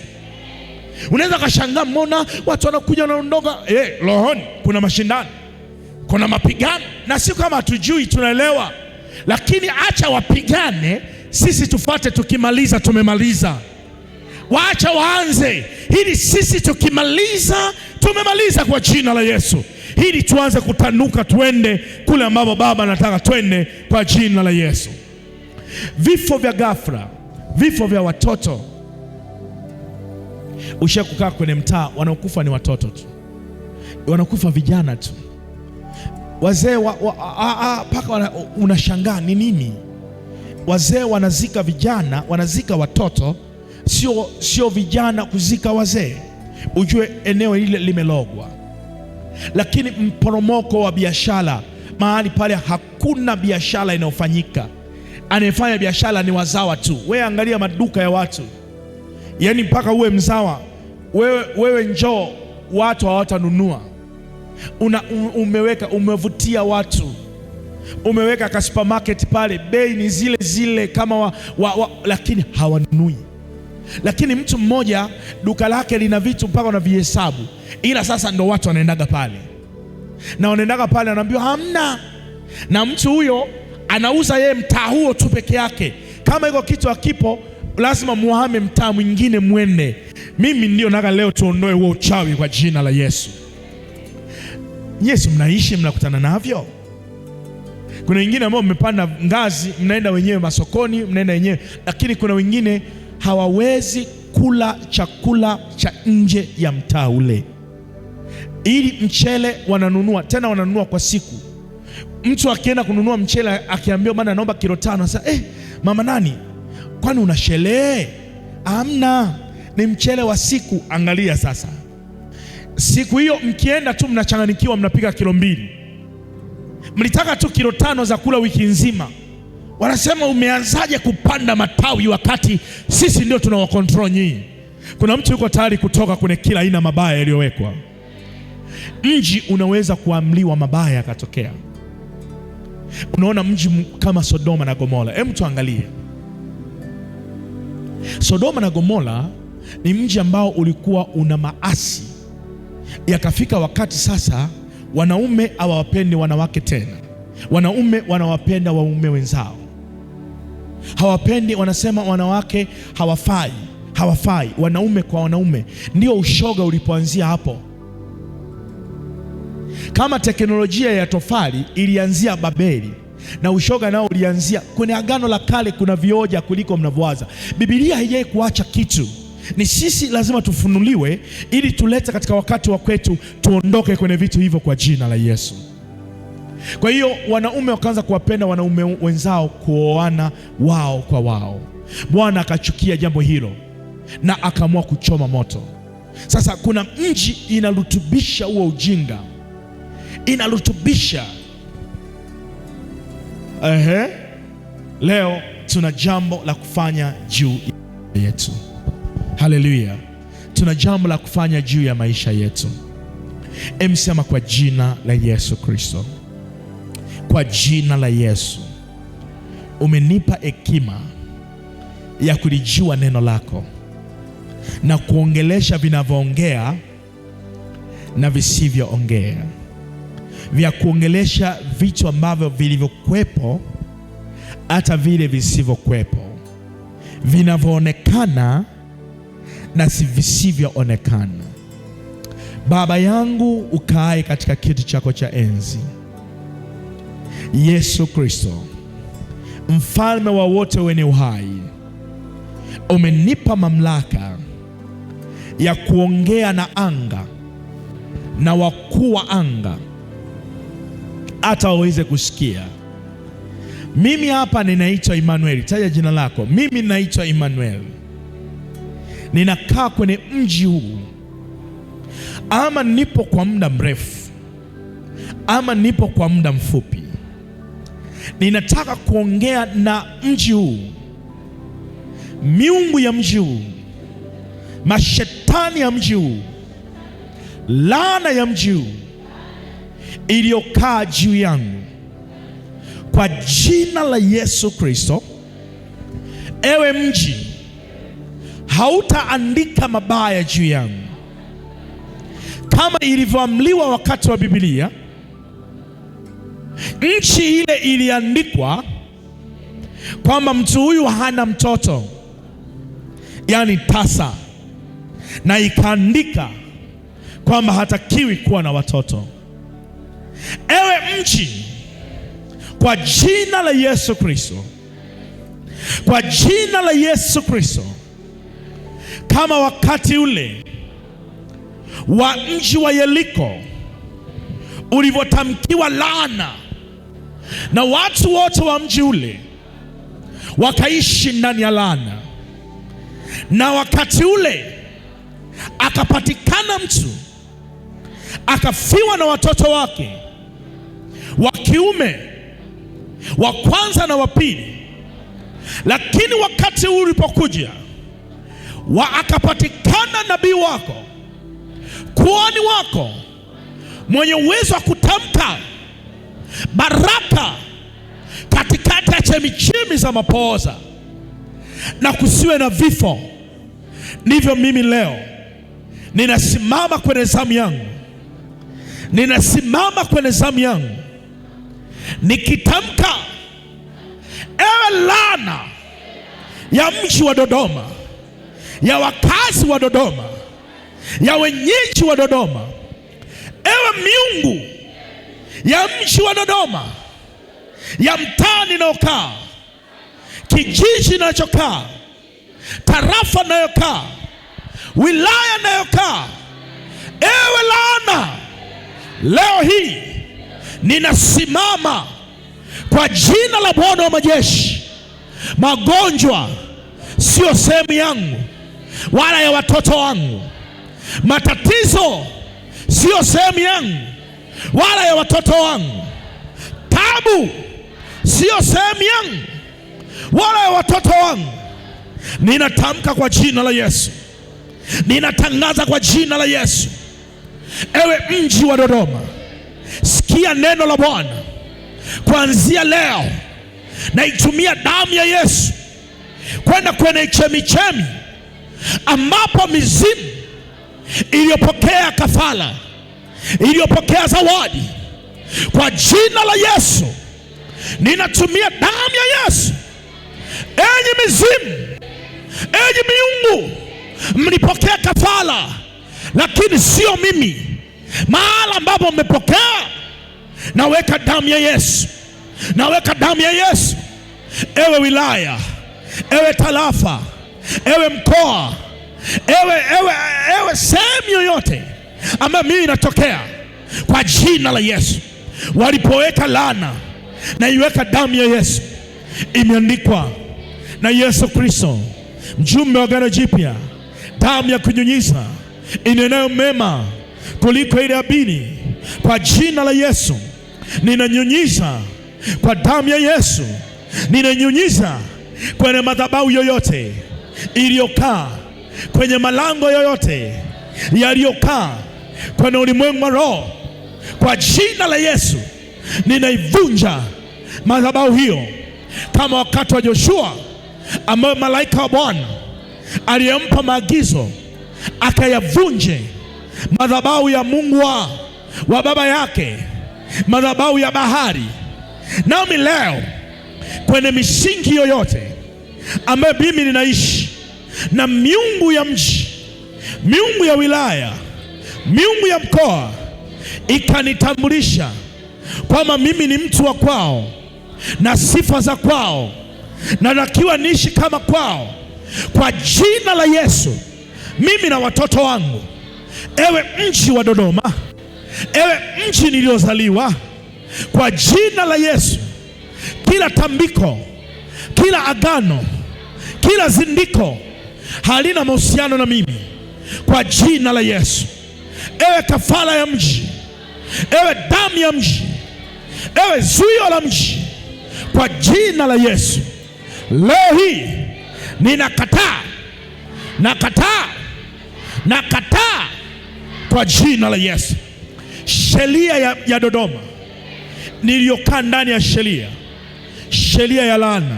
Unaweza kashangaa, mbona watu wanakuja wanaondoka? Rohoni kuna mashindano, kuna mapigano, na sio kama hatujui, tunaelewa. Lakini acha wapigane, sisi tufuate, tukimaliza tumemaliza. Waacha waanze, ili sisi tukimaliza tumemaliza kwa jina la Yesu, ili tuanze kutanuka, tuende kule ambapo Baba anataka twende kwa jina la Yesu. Vifo vya ghafla, vifo vya watoto. Ushakukaa kwenye mtaa, wanaokufa ni watoto tu, wanakufa vijana tu, wazee paka unashangaa ni nini? Wazee wanazika vijana, wanazika watoto, sio vijana kuzika wazee. Ujue eneo lile limelogwa. Lakini mporomoko wa biashara, mahali pale hakuna biashara inayofanyika. anayefanya biashara ni wazawa tu. Wewe angalia maduka ya watu, yaani mpaka uwe mzawa wewe njoo, watu hawatanunua. Umevutia watu, umeweka ka supermarket pale, bei ni zile zile kama lakini hawanunui. Lakini mtu mmoja duka lake lina vitu mpaka unavihesabu, ila sasa ndo watu wanaendaga pale, na wanaendaga pale anaambiwa hamna, na mtu huyo anauza yeye mtaa huo tu peke yake. Kama iko kitu hakipo, lazima muhame mtaa mwingine mwende. Mimi ndio nataka leo tuondoe huo uchawi kwa jina la Yesu. Yesu, mnaishi mnakutana navyo. Kuna wengine ambao mmepanda ngazi, mnaenda wenyewe masokoni, mnaenda wenyewe, lakini kuna wengine hawawezi kula chakula cha nje ya mtaa ule. Ili mchele wananunua, tena wananunua kwa siku. Mtu akienda kununua mchele akiambiwa bwana naomba kilo 5, anasema mama nani, kwani una sherehe? Hamna, ni mchele wa siku. Angalia sasa, siku hiyo mkienda tu mnachanganikiwa, mnapiga kilo 2. Mlitaka tu kilo 5 za kula wiki nzima. Wanasema umeanzaje kupanda matawi wakati sisi ndio tunawakontrol nyinyi? Kuna mtu yuko tayari kutoka kwenye kila aina mabaya yaliyowekwa. Mji unaweza kuamliwa mabaya yakatokea. Unaona mji kama Sodoma na Gomora. Hebu tuangalie. Sodoma na Gomora ni mji ambao ulikuwa una maasi. Yakafika wakati sasa wanaume hawawapendi wanawake tena. Wanaume wanawapenda waume wenzao. Hawapendi, wanasema wanawake hawafai, wanaume kwa wanaume. Ndio ushoga ulipoanzia hapo. Kama teknolojia ya tofali ilianzia Babeli, na ushoga nao ulianzia kwenye Agano la Kale. Kuna vioja kuliko mnavyowaza. Biblia haijai kuacha kitu. Ni sisi lazima tufunuliwe ili tulete katika wakati wa kwetu, tuondoke kwenye vitu hivyo kwa jina la Yesu. Kwa hiyo wanaume wakaanza kuwapenda wanaume wenzao, kuoana wao kwa wao. Bwana akachukia jambo hilo na akaamua kuchoma moto. Sasa kuna mji inarutubisha huo ujinga, inarutubisha. Leo tuna jambo la kufanya juu yetu. Haleluya. Tuna jambo la kufanya juu ya maisha yetu. Emsema kwa jina la Yesu Kristo. Kwa jina la Yesu, umenipa hekima ya kulijua neno lako na kuongelesha vinavyoongea na visivyoongea, vya kuongelesha vitu ambavyo vilivyokuwepo hata vile visivyokuwepo, vinavyoonekana na si visivyoonekana. Baba yangu ukae katika kiti chako cha enzi, Yesu Kristo, mfalme wa wote wenye uhai, umenipa mamlaka ya kuongea na anga na wakuu wa anga hata waweze kusikia. Mimi hapa ninaitwa Emmanuel. Taja jina lako. Mimi ninaitwa Emmanuel. Ninakaa kwenye mji huu, ama nipo kwa muda mrefu ama nipo kwa muda mfupi. Ninataka kuongea na mji huu, miungu ya mji huu, mashetani ya mji huu, laana ya mji huu iliyokaa juu yangu, kwa jina la Yesu Kristo. Ewe mji, hautaandika mabaya juu yangu kama ilivyoamliwa wakati wa Biblia. Nchi ile iliandikwa kwamba mtu huyu hana mtoto, yani tasa, na ikaandika kwamba hatakiwi kuwa na watoto. Ewe mji, kwa jina la Yesu Kristo, kwa jina la Yesu Kristo, kama wakati ule wa mji wa Yeriko ulivyotamkiwa laana, na watu wote wa mji ule wakaishi ndani ya laana, na wakati ule akapatikana mtu akafiwa na watoto wake wa kiume, wa kwanza na wa pili, Lakini wakati ulipokuja, akapatikana nabii wako, kuhani wako, mwenye uwezo wa kutamka baraka katikati ya chemichemi za mapooza, na kusiwe na vifo. Ndivyo mimi leo ninasimama kwenye zamu yangu, nikitamka, ewe laana ya mji wa Dodoma, ya wakazi wa Dodoma, ya wenyeji wa Dodoma, ewe miungu ya mji wa Dodoma, ya mtaa ninaokaa, kijiji ninachokaa, tarafa ninayokaa, wilaya ninayokaa, ewe laana, leo hii ninasimama kwa jina la Bwana wa majeshi. Magonjwa sio sehemu yangu wala ya watoto wangu. Matatizo sio sehemu yangu wala ya watoto wangu. Tabu sio sehemu yangu wala ya watoto wangu. Ninatamka kwa jina la Yesu, ninatangaza kwa jina la Yesu, ewe mji wa Dodoma, sikia neno la Bwana. Kuanzia leo naitumia damu ya Yesu kwenda kwenye chemichemi ambapo mizimu iliyopokea kafara, iliyopokea zawadi, kwa jina la Yesu ninatumia damu ya Yesu. Enyi mizimu, enyi miungu, mlipokea kafara, lakini sio mimi. Mahala ambapo mmepokea, naweka damu ya Yesu, naweka damu ya Yesu. Ewe wilaya, ewe tarafa, ewe mkoa, ewe sehemu yoyote ambayo mimi natokea, kwa jina la Yesu, walipoweka laana, na iweka damu ya Yesu. Imeandikwa na Yesu Kristo, mjumbe wa Agano Jipya, damu ya kunyunyiza inenayo mema kuliko ile abini. Kwa jina la Yesu ninanyunyiza, kwa damu ya Yesu ninanyunyiza kwenye madhabahu yoyote iliyokaa, kwenye malango yoyote yaliyokaa kwenye ulimwengu wa roho. Kwa jina la Yesu ninaivunja madhabahu hiyo, kama wakati wa Joshua ambayo malaika wa Bwana aliyempa maagizo akayavunje madhabahu ya Mungu wa baba yake, madhabahu ya bahari. Nami leo kwenye misingi yoyote ambayo mimi ninaishi, na miungu ya mji, miungu ya wilaya, miungu ya mkoa ikanitambulisha kwamba mimi ni mtu wa kwao na sifa za kwao, na nakiwa niishi kama kwao, kwa jina la Yesu, mimi na watoto wangu, ewe mji wa Dodoma, ewe mji niliozaliwa, kwa jina la Yesu, kila tambiko, kila agano, kila zindiko halina mahusiano na mimi, kwa jina la Yesu. Ewe kafara ya mji, ewe damu ya mji, ewe zuio la mji, kwa jina la Yesu, leo hii ninakataa, nakataa kwa jina la Yesu. Sheria ya Dodoma niliyokaa ndani ya sheria ya laana,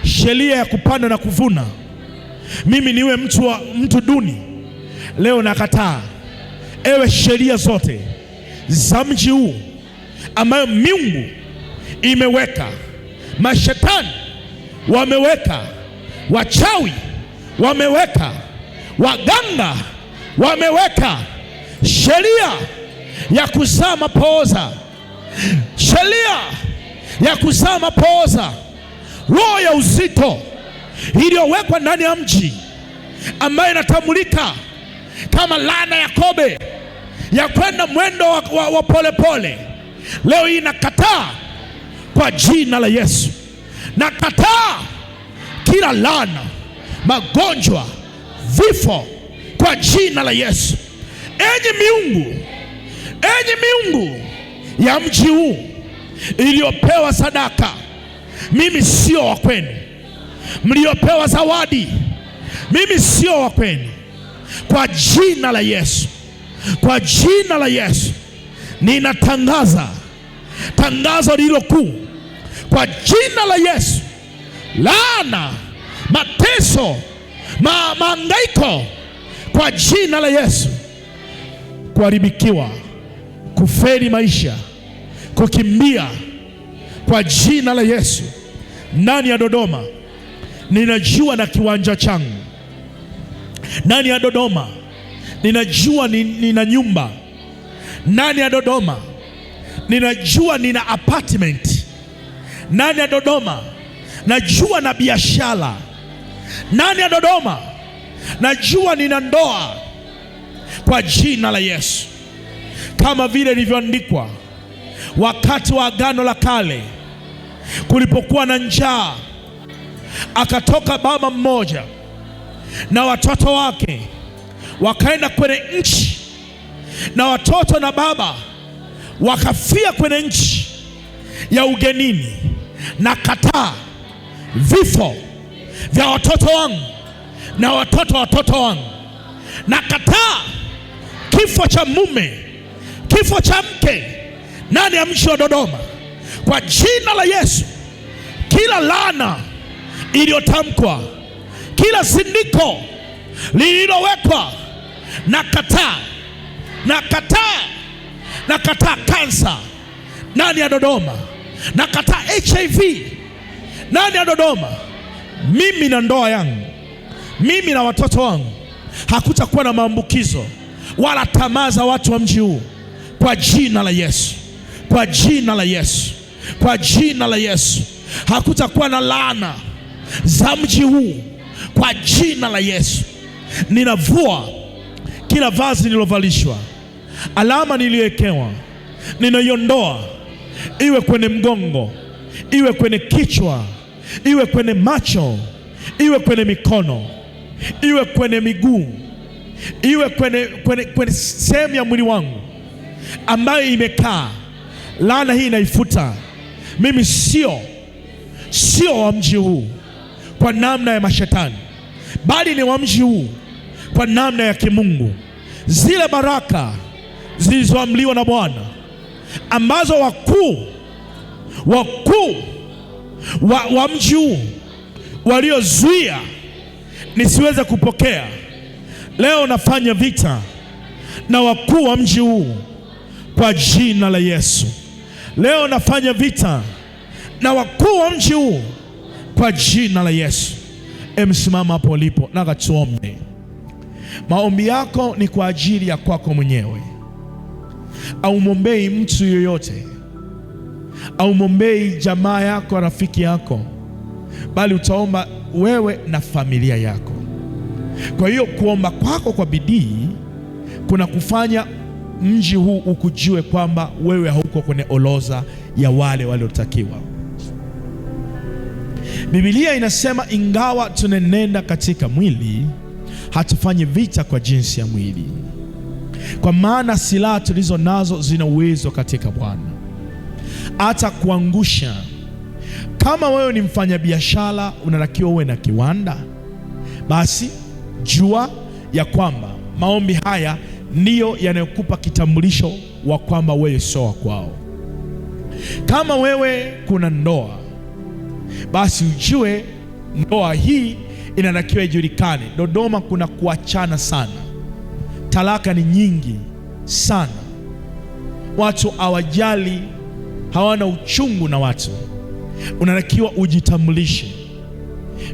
sheria ya kupanda na kuvuna, mimi niwe mtu duni, leo nakataa. Ewe sheria zote za mji huu ambayo miungu imeweka, mashetani wameweka, wachawi wameweka, waganga wameweka, sheria ya kuzaa mapooza, sheria ya kuzaa mapooza, roho ya uzito iliyowekwa ndani ya mji ambayo inatambulika kama laana ya Kobe, ya kwenda mwendo wa polepole. Leo hii nakataa kwa jina la Yesu. Nakataa kila laana, magonjwa, vifo kwa jina la Yesu. Enyi miungu ya mji huu iliyopewa sadaka, mimi sio wa kwenu. mliopewa zawadi, mimi sio wa kwenu. Kwa jina la Yesu, kwa jina la Yesu, ninatangaza tangazo lililo kuu. Kwa jina la Yesu, laana, mateso, mahangaiko, kwa jina la Yesu, kuharibikiwa, kufeli maisha, kukimbia, kwa jina la Yesu. Ndani ya Dodoma ninajua na kiwanja changu. Ndani ya Dodoma ninajua nina nyumba. Ndani ya Dodoma ninajua nina apartment. Ndani ya Dodoma najua na biashara. Ndani ya Dodoma najua nina ndoa, kwa jina la Yesu. Kama vile ilivyoandikwa wakati wa Agano la Kale, kulipokuwa na njaa, akatoka baba mmoja na watoto wake wakaenda kwenye nchi, na watoto na baba wakafia kwenye nchi ya ugenini. Na kataa vifo vya watoto wangu na watoto wangu. Na kataa kifo cha mume, kifo cha mke ndani ya mji wa Dodoma, kwa jina la Yesu. Kila laana iliyotamkwa, kila zindiko lililowekwa, na kataa, na kataa, na kataa kansa ndani ya Dodoma, na kataa HIV ndani ya Dodoma. Mimi na ndoa yangu, mimi na watoto wangu, hakutakuwa na maambukizo wala tamaa za watu wa mji huu, kwa jina la Yesu, kwa jina la Yesu, kwa jina la Yesu. Hakutakuwa na laana za mji huu, kwa jina la Yesu. Ninavua kila vazi nililovalishwa, alama niliyowekewa, ninaiondoa, iwe kwenye mgongo, iwe kwenye kichwa, iwe kwenye macho, iwe kwenye mikono, iwe kwenye miguu, iwe kwenye sehemu ya mwili wangu ambayo imekaa. Laana hii naifuta. Mimi sio wa mji huu kwa namna ya mashetani, bali ni wa mji huu kwa namna ya kimungu. Zile baraka zilizoamliwa na Bwana, ambazo wakuu wa mji huu waliozuia nisiweze kupokea, leo nafanya vita na wakuu wa mji huu kwa jina la Yesu. Leo nafanya vita na wakuu wa mji huu kwa jina la Yesu. Msimama hapo ulipo na tuombe. Maombi yako ni kwa ajili ya kwako mwenyewe, au mwombei mtu yoyote, au mwombei jamaa yako, rafiki yako, bali utaomba wewe na familia yako. Kwa hiyo kuomba kwako kwa bidii kuna kufanya mji huu ukujue kwamba wewe hauko kwenye orodha ya wale waliotakiwa. Biblia inasema ingawa tunenenda katika mwili, hatufanyi vita kwa jinsi ya mwili, kwa maana silaha tulizo nazo zina uwezo katika Bwana hata kuangusha. Kama wewe ni mfanyabiashara, unatakiwa uwe na kiwanda, basi jua ya kwamba maombi haya ndiyo yanayokupa kitambulisho wa kwamba wewe sio wa kwao. Kama wewe kuna ndoa, basi ujue ndoa hii inatakiwa ijulikane. Dodoma kuna kuachana sana, talaka ni nyingi sana, watu hawajali, hawana uchungu na watu. Unatakiwa ujitambulishe.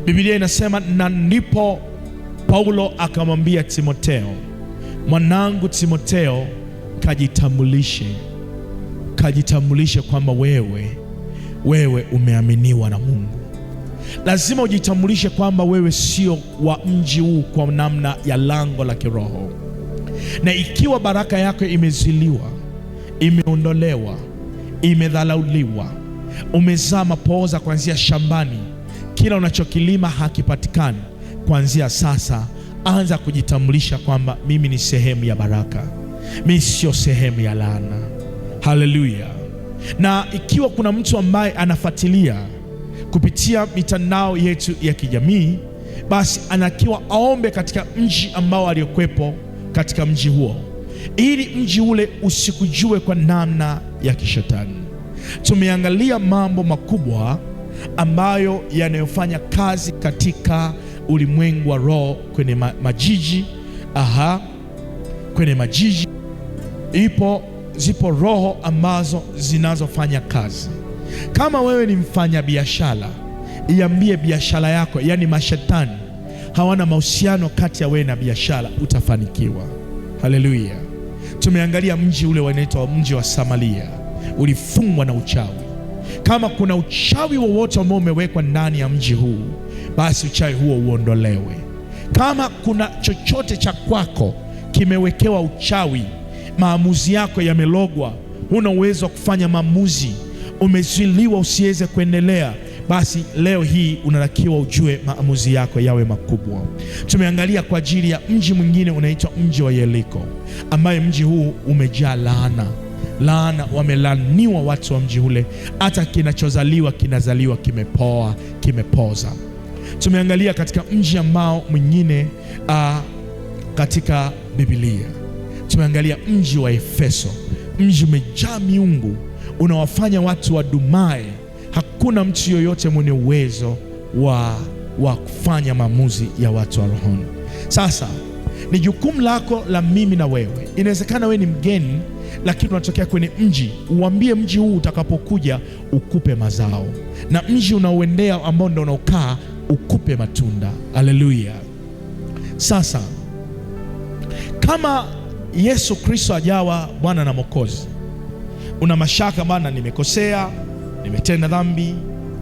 Biblia inasema, na ndipo Paulo akamwambia Timotheo, mwanangu Timotheo, kajitambulishe kwamba wewe umeaminiwa na Mungu. Lazima ujitambulishe kwamba wewe sio wa mji huu kwa namna ya lango la kiroho. Na ikiwa baraka yako imeziliwa, imeondolewa, imedhalauliwa, umezaa mapooza kuanzia shambani, kila unachokilima hakipatikani, kuanzia sasa anza kujitambulisha kwamba mimi ni sehemu ya baraka, mimi sio sehemu ya laana. Haleluya. Na ikiwa kuna mtu ambaye anafuatilia kupitia mitandao yetu ya kijamii, basi anakiwa aombe katika mji ambao aliyokwepo katika mji huo, ili mji ule usikujue kwa namna ya kishetani. Tumeangalia mambo makubwa ambayo yanayofanya kazi katika ulimwengu wa roho kwenye majiji. Kwenye majiji zipo roho ambazo zinazofanya kazi. Kama wewe ni mfanya biashara, iambie biashara yako, yani mashetani hawana mahusiano kati ya wewe na biashara, utafanikiwa. Haleluya. Tumeangalia mji ule unaitwa mji wa Samaria, ulifungwa na uchawi. Kama kuna uchawi wowote ambao umewekwa ndani ya mji huu, basi uchawi huo uondolewe. Kama kuna chochote cha kwako kimewekewa uchawi, maamuzi yako yamelogwa, huna uwezo wa kufanya maamuzi, umezuiliwa usiweze kuendelea, basi leo hii unatakiwa ujue maamuzi yako yawe makubwa. Tumeangalia kwa ajili ya mji mwingine unaitwa mji wa Yeriko, ambaye mji huu umejaa laana. Wamelaniwa watu wa mji ule, hata kinachozaliwa kinazaliwa kimepoza. Tumeangalia katika mji ambao mwingine katika Biblia, tumeangalia mji wa Efeso. Mji umejaa miungu, unawafanya watu wadumae. Hakuna mtu yoyote mwenye uwezo wa kufanya maamuzi ya watu wa rohoni. Sasa ni jukumu lako la mimi na wewe. Inawezekana wewe ni mgeni, lakini unatokea kwenye mji, uambie mji huu utakapokuja ukupe mazao, na mji unaoendea ambao ndio unaokaa ukupe matunda. Haleluya. Sasa kama Yesu Kristo ajawa Bwana na Mwokozi, una mashaka, bana, nimekosea, nimetenda dhambi,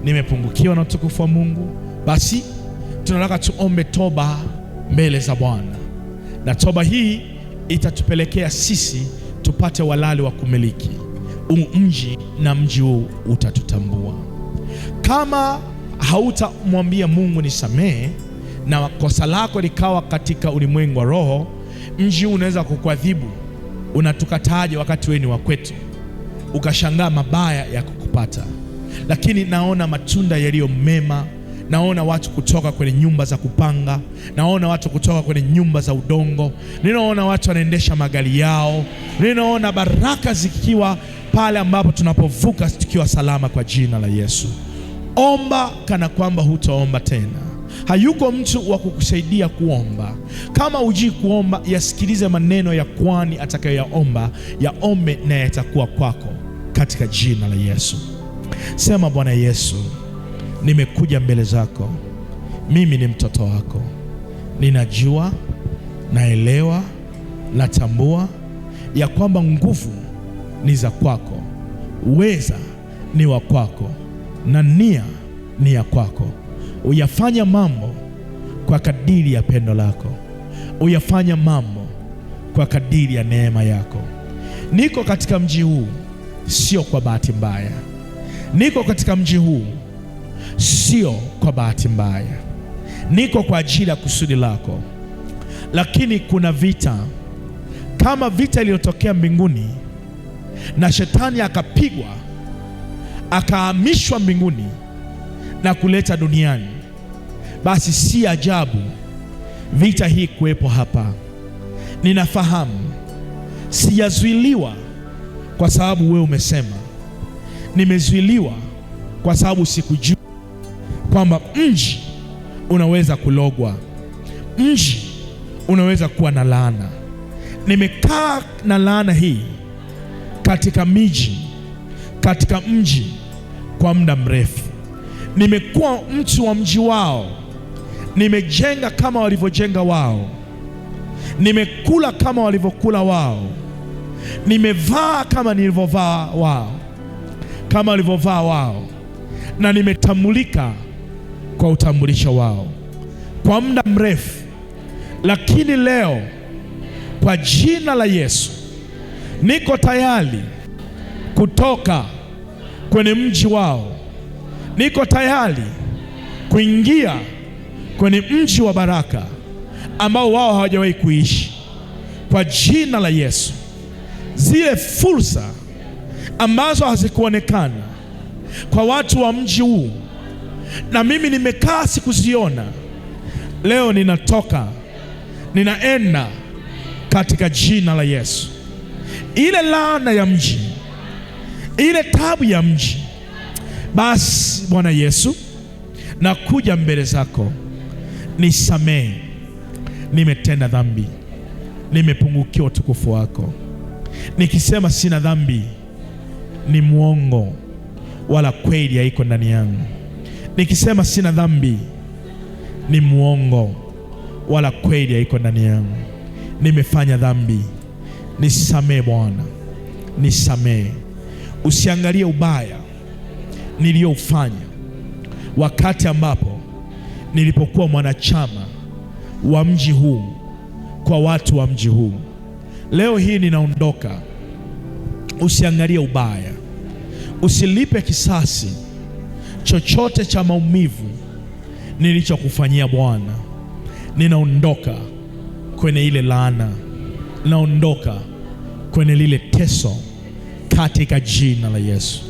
nimepungukiwa na utukufu wa Mungu, basi tunataka tuombe toba mbele za Bwana, na toba hii itatupelekea sisi tupate walali wa kumiliki mji, na mji huu utatutambua. Kama hautamwambia Mungu nisamehe, na kosa lako likawa katika ulimwengu wa roho, mji huu unaweza kukuadhibu. Unatukataje wakati wewe ni wa kwetu? Ukashangaa mabaya ya kukupata. Lakini naona matunda yaliyo mema. Naona watu kutoka kwenye nyumba za kupanga, naona watu kutoka kwenye nyumba za udongo, ninaona watu wanaendesha magari yao, ninaona baraka zikiwa pale ambapo tunapovuka tukiwa salama kwa jina la Yesu. Omba kana kwamba hutaomba tena. Hayuko mtu wa kukusaidia kuomba. Kama hujui kuomba, yasikilize maneno ya kwani atakayoyaomba, yaombe na yatakuwa kwako katika jina la Yesu. Sema, Bwana Yesu, nimekuja mbele zako. Mimi ni mtoto wako. Ninajua, naelewa, natambua ya kwamba nguvu ni za kwako, uweza ni wa kwako, na nia ni ya kwako. Uyafanya mambo kwa kadiri ya pendo lako, uyafanya mambo kwa kadiri ya neema yako. Niko katika mji huu sio kwa bahati mbaya. Niko katika mji huu sio kwa bahati mbaya. Niko kwa ajili ya kusudi lako. Lakini kuna vita, kama vita iliyotokea mbinguni na shetani akapigwa akahamishwa mbinguni na kuleta duniani, basi si ajabu vita hii kuwepo hapa. Ninafahamu sijazuiliwa kwa sababu wewe umesema. Nimezuiliwa kwa sababu sikujua kwamba mji unaweza kulogwa, mji unaweza kuwa na laana. Nimekaa na laana hii katika miji, katika mji kwa muda mrefu. Nimekuwa mtu wa mji wao, nimejenga kama walivyojenga wao, nimekula kama walivyokula wao, nimevaa kama nilivyovaa wao, kama walivyovaa wao, na nimetambulika kwa utambulisho wao kwa muda mrefu. Lakini leo kwa jina la Yesu niko tayari kutoka kwenye mji wao. Niko tayari kuingia kwenye mji wa baraka ambao wao hawajawahi kuishi kwa jina la Yesu. Zile fursa ambazo hazikuonekana kwa watu wa mji huu, na mimi nimekaa sikuziona. Leo ninatoka, ninaenda katika jina la Yesu. Ile laana ya mji, ile tabu ya mji, basi Bwana Yesu, nakuja mbele zako, nisamehe. Nimetenda dhambi, nimepungukiwa utukufu wako. Nikisema sina dhambi ni muongo, wala kweli haiko ndani yangu. Nikisema sina dhambi ni muongo, wala kweli haiko ndani yangu. Nimefanya dhambi, nisamehe Bwana, nisamehe. Usiangalie ubaya niliyoufanya wakati ambapo nilipokuwa mwanachama wa mji huu, kwa watu wa mji huu. Leo hii ninaondoka. Usiangalie ubaya, usilipe kisasi chochote cha maumivu nilichokufanyia Bwana. Ninaondoka kwenye ile laana, naondoka kwenye lile teso katika jina la Yesu.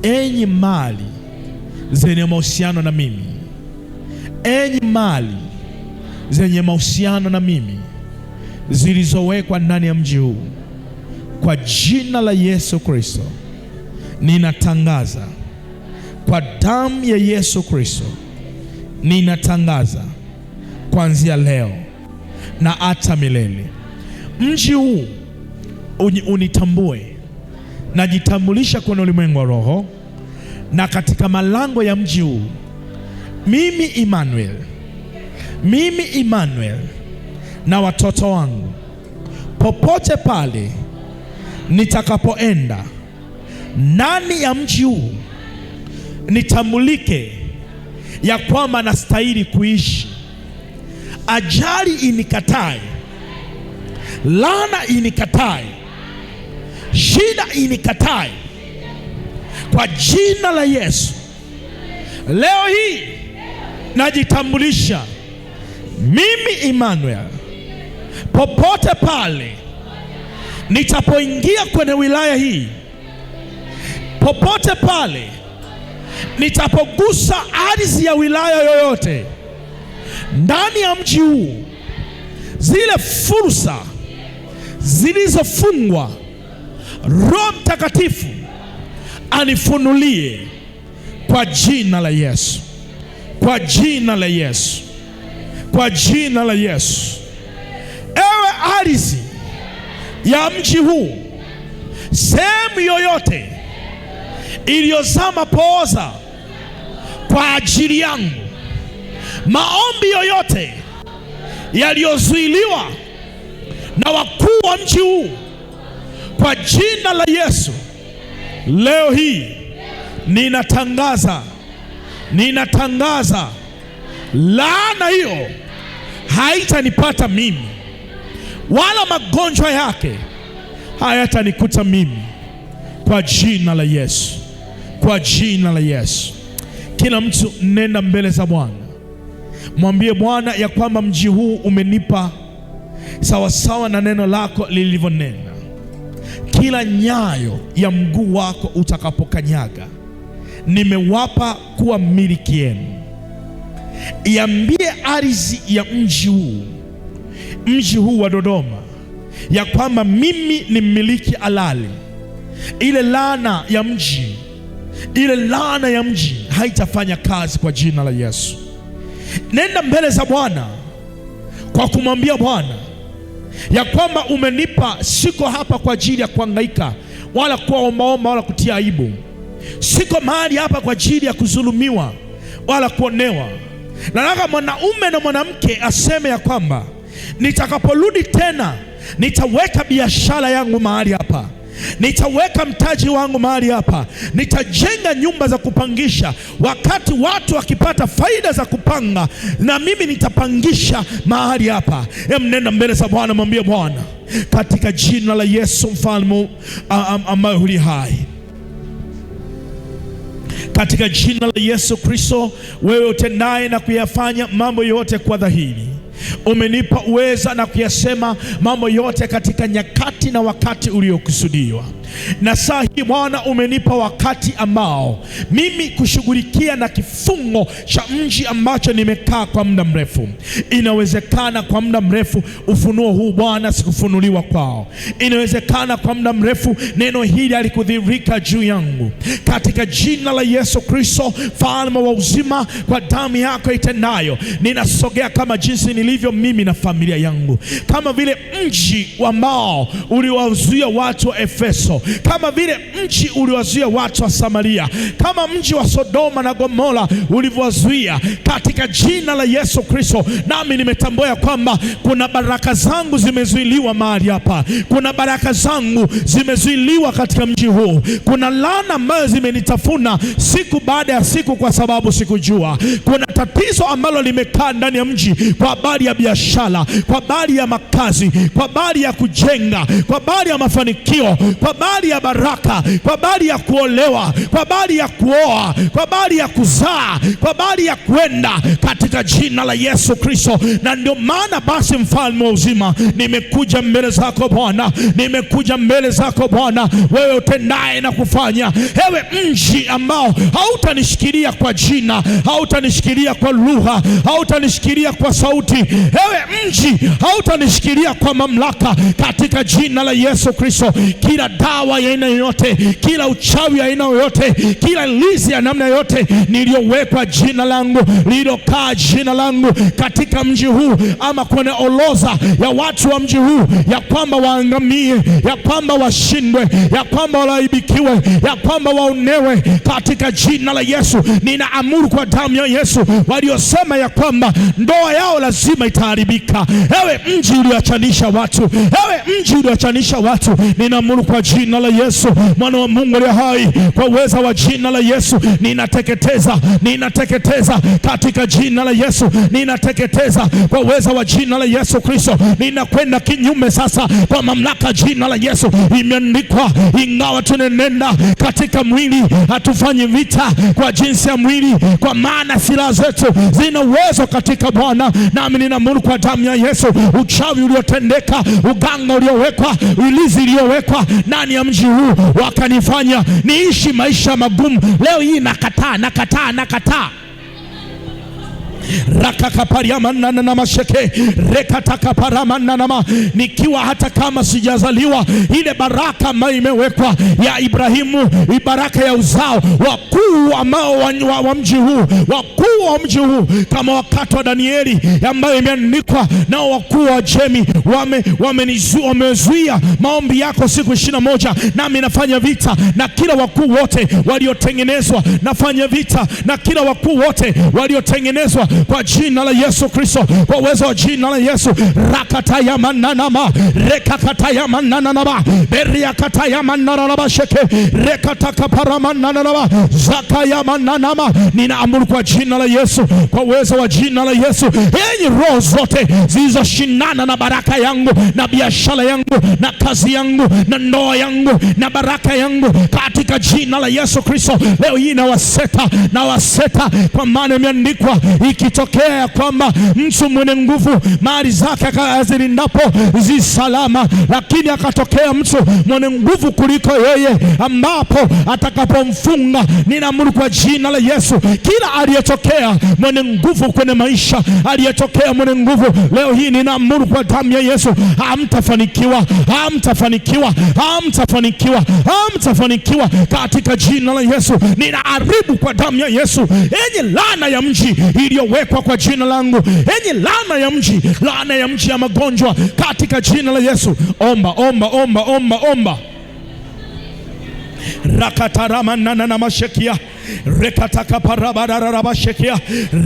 Enyi mali zenye mahusiano na mimi, enyi mali zenye mahusiano na mimi zilizowekwa ndani ya mji huu, kwa jina la Yesu Kristo ninatangaza, kwa damu ya Yesu Kristo ninatangaza, kuanzia leo na hata milele, mji huu unitambue. Najitambulisha kwenye ulimwengu wa roho na katika malango ya mji huu, mimi Emmanuel na watoto wangu, popote pale nitakapoenda ndani ya mji huu, nitambulike ya kwamba nastahili kuishi. Ajali inikatae, laana inikatae, shida inikatae, kwa jina la Yesu. Leo hii najitambulisha, mimi Emmanuel, popote pale nitapoingia kwenye wilaya hii, popote pale nitapogusa ardhi ya wilaya yoyote ndani ya mji huu, zile fursa zilizofungwa, Roho Mtakatifu anifunulie kwa jina la Yesu, kwa jina la Yesu, kwa jina la Yesu. Ewe ardhi ya mji huu, sehemu yoyote iliyozaa mapooza kwa ajili yangu, maombi yoyote yaliyozuiliwa na wakuu wa mji huu, kwa jina la Yesu, leo hii ninatangaza laana hiyo haitanipata mimi, wala magonjwa yake hayatanikuta mimi, kwa jina la Yesu, kwa jina la Yesu. Kila mtu nenda mbele za Bwana, mwambie Bwana ya kwamba mji huu umenipa sawasawa na neno lako lilivyonena. Kila nyayo ya mguu wako utakapokanyaga, nimewapa kuwa miliki yenu. Iambie ardhi ya mji huu wa Dodoma ya kwamba mimi ni mmiliki halali. Ile laana ya mji haitafanya kazi kwa jina la Yesu. Nenda mbele za Bwana kwa kumwambia Bwana ya kwamba umenipa, siko hapa kwa ajili ya kuhangaika wala kuombaomba wala kutia aibu. Siko mahali hapa kwa ajili ya kudhulumiwa wala kuonewa. Nataka mwanaume na mwanamke aseme ya kwamba nitakaporudi tena, nitaweka biashara yangu mahali hapa, nitaweka mtaji wangu mahali hapa, nitajenga nyumba za kupangisha. Wakati watu wakipata faida za kupanga, na mimi nitapangisha mahali hapa. Nenda mbele za Bwana, mwambie Bwana, katika jina la Yesu mfalme ambaye huli hai, katika jina la Yesu Kristo, wewe utendaye na kuyafanya mambo yote kwa dhahiri, umenipa uweza na kuyasema mambo yote katika nyakati na wakati uliokusudiwa. Na saa hii Bwana, umenipa wakati ambao mimi kushughulikia na kifungo cha mji ambacho nimekaa kwa muda mrefu. Inawezekana kwa muda mrefu ufunuo huu Bwana sikufunuliwa kwao. Inawezekana kwa muda mrefu neno hili halikudhihirika juu yangu. Katika jina la Yesu Kristo, Mfalme wa uzima, kwa damu yako itendayo, ninasogea kama jinsi nilivyo mimi na familia yangu, kama vile mji ambao uliwazuia watu wa Efeso, kama vile mji uliwazuia watu wa Samaria, kama mji wa Sodoma na Gomora ulivyowazuia, katika jina la Yesu Kristo, nami nimetambua kwamba kuna baraka zangu zimezuiliwa mahali hapa. Kuna baraka zangu zimezuiliwa katika mji huu. Kuna laana ambazo zimenitafuna siku baada ya siku kwa sababu sikujua. Kuna tatizo ambalo limekaa ndani ya mji kwa habari ya biashara, kwa habari ya makazi, kwa habari ya kujenga, kwa habari ya mafanikio, kwa habari ya baraka, kwa habari ya kuolewa, kwa habari ya kuoa, kwa habari ya kuzaa, kwa habari ya kwenda, katika jina la Yesu Kristo. Na ndio maana basi, Mfalme wa uzima, nimekuja mbele zako Bwana, nimekuja mbele zako Bwana, wewe utendaye na kufanya. Ewe mji ambao hautanishikilia kwa jina, hautanishikilia kwa lugha, hautanishikilia kwa sauti. Ewe mji hautanishikilia kwa mamlaka, katika jina la Yesu Kristo. Kila dawa ya aina yoyote, kila uchawi ya aina yoyote, kila lizi ya namna yoyote niliyowekwa jina langu, lililokaa jina langu katika mji huu, ama kwenye orodha ya watu wa mji huu, ya kwamba waangamie, ya kwamba washindwe, ya kwamba walaibikiwe, ya kwamba waonewe, katika jina la Yesu ninaamuru kwa damu ya Yesu, waliosema ya kwamba ndoa yao lazima itaharibika. Ewe mji ulioachanisha watu, ewe mji ulioachanisha watu, ninaamuru kwa jina la Yesu, Mwana wa Mungu aliye hai, kwa uweza wa jina la Yesu, ninateketeza, ninateketeza katika jina la Yesu, ninateketeza kwa uweza wa jina la Yesu Kristo. Ninakwenda kinyume sasa kwa mamlaka jina la Yesu. Imeandikwa, ingawa tunenenda katika mwili, hatufanyi vita kwa jinsi ya mwili, kwa maana silaha zetu zina uwezo katika Bwana. Nami ninaamuru kwa damu ya Yesu, uchawi uliotendeka, uganga uliowekwa, ulizi uliowekwa ndani ya mji huu, wakanifanya niishi maisha magumu, leo hii nakataa, nakataa, nakataa. Rakakapariamanana na masheke rekatakaparamana, nikiwa hata kama sijazaliwa, ile baraka ambayo imewekwa ya Ibrahimu, baraka ya uzao wakuu ambao wa mji huu, wakuu wa mji huu, kama wakati wa Danieli ambayo imeandikwa, nao wakuu wa Jemi wamezuia maombi yako siku 21, nami nafanya vita na kila wakuu wote waliotengenezwa, nafanya vita na kila wakuu wote waliotengenezwa kwa jina la Yesu Kristo, kwa uwezo wa jina la Yesu. Rakataya mananama, rekakataya mananama, beriakataya mananama sheke, rekataka paramananama, zakaya mananama. Ninaamuru kwa jina la Yesu, kwa uwezo wa jina la Yesu, enyi roho zote zilizoshindana na baraka yangu, na biashara yangu, na kazi yangu, na ndoa yangu, na baraka yangu, katika jina la Yesu Kristo, leo hii nawaseta, kwa maana imeandikwa, ikitokea ya kwamba mtu mwenye nguvu mali zake azilindapo zi salama, lakini akatokea mtu mwenye nguvu kuliko yeye, ambapo atakapomfunga, ninaamuru kwa jina la Yesu, kila aliyetokea mwenye nguvu kwenye maisha, aliyetokea mwenye nguvu, leo hii ninaamuru kwa damu ya Yesu, hamtafanikiwa, hamtafanikiwa, hamtafanikiwa, hamtafanikiwa, katika jina la Yesu. Ninaharibu kwa damu ya Yesu enye laana ya mji iliyowekwa kwa jina langu, enye laana ya mji, laana ya mji ya magonjwa, katika jina la Yesu. Omba, omba, omba, omba, omba. Rakataramanana na mashekia, rekataka parabararaba shekia,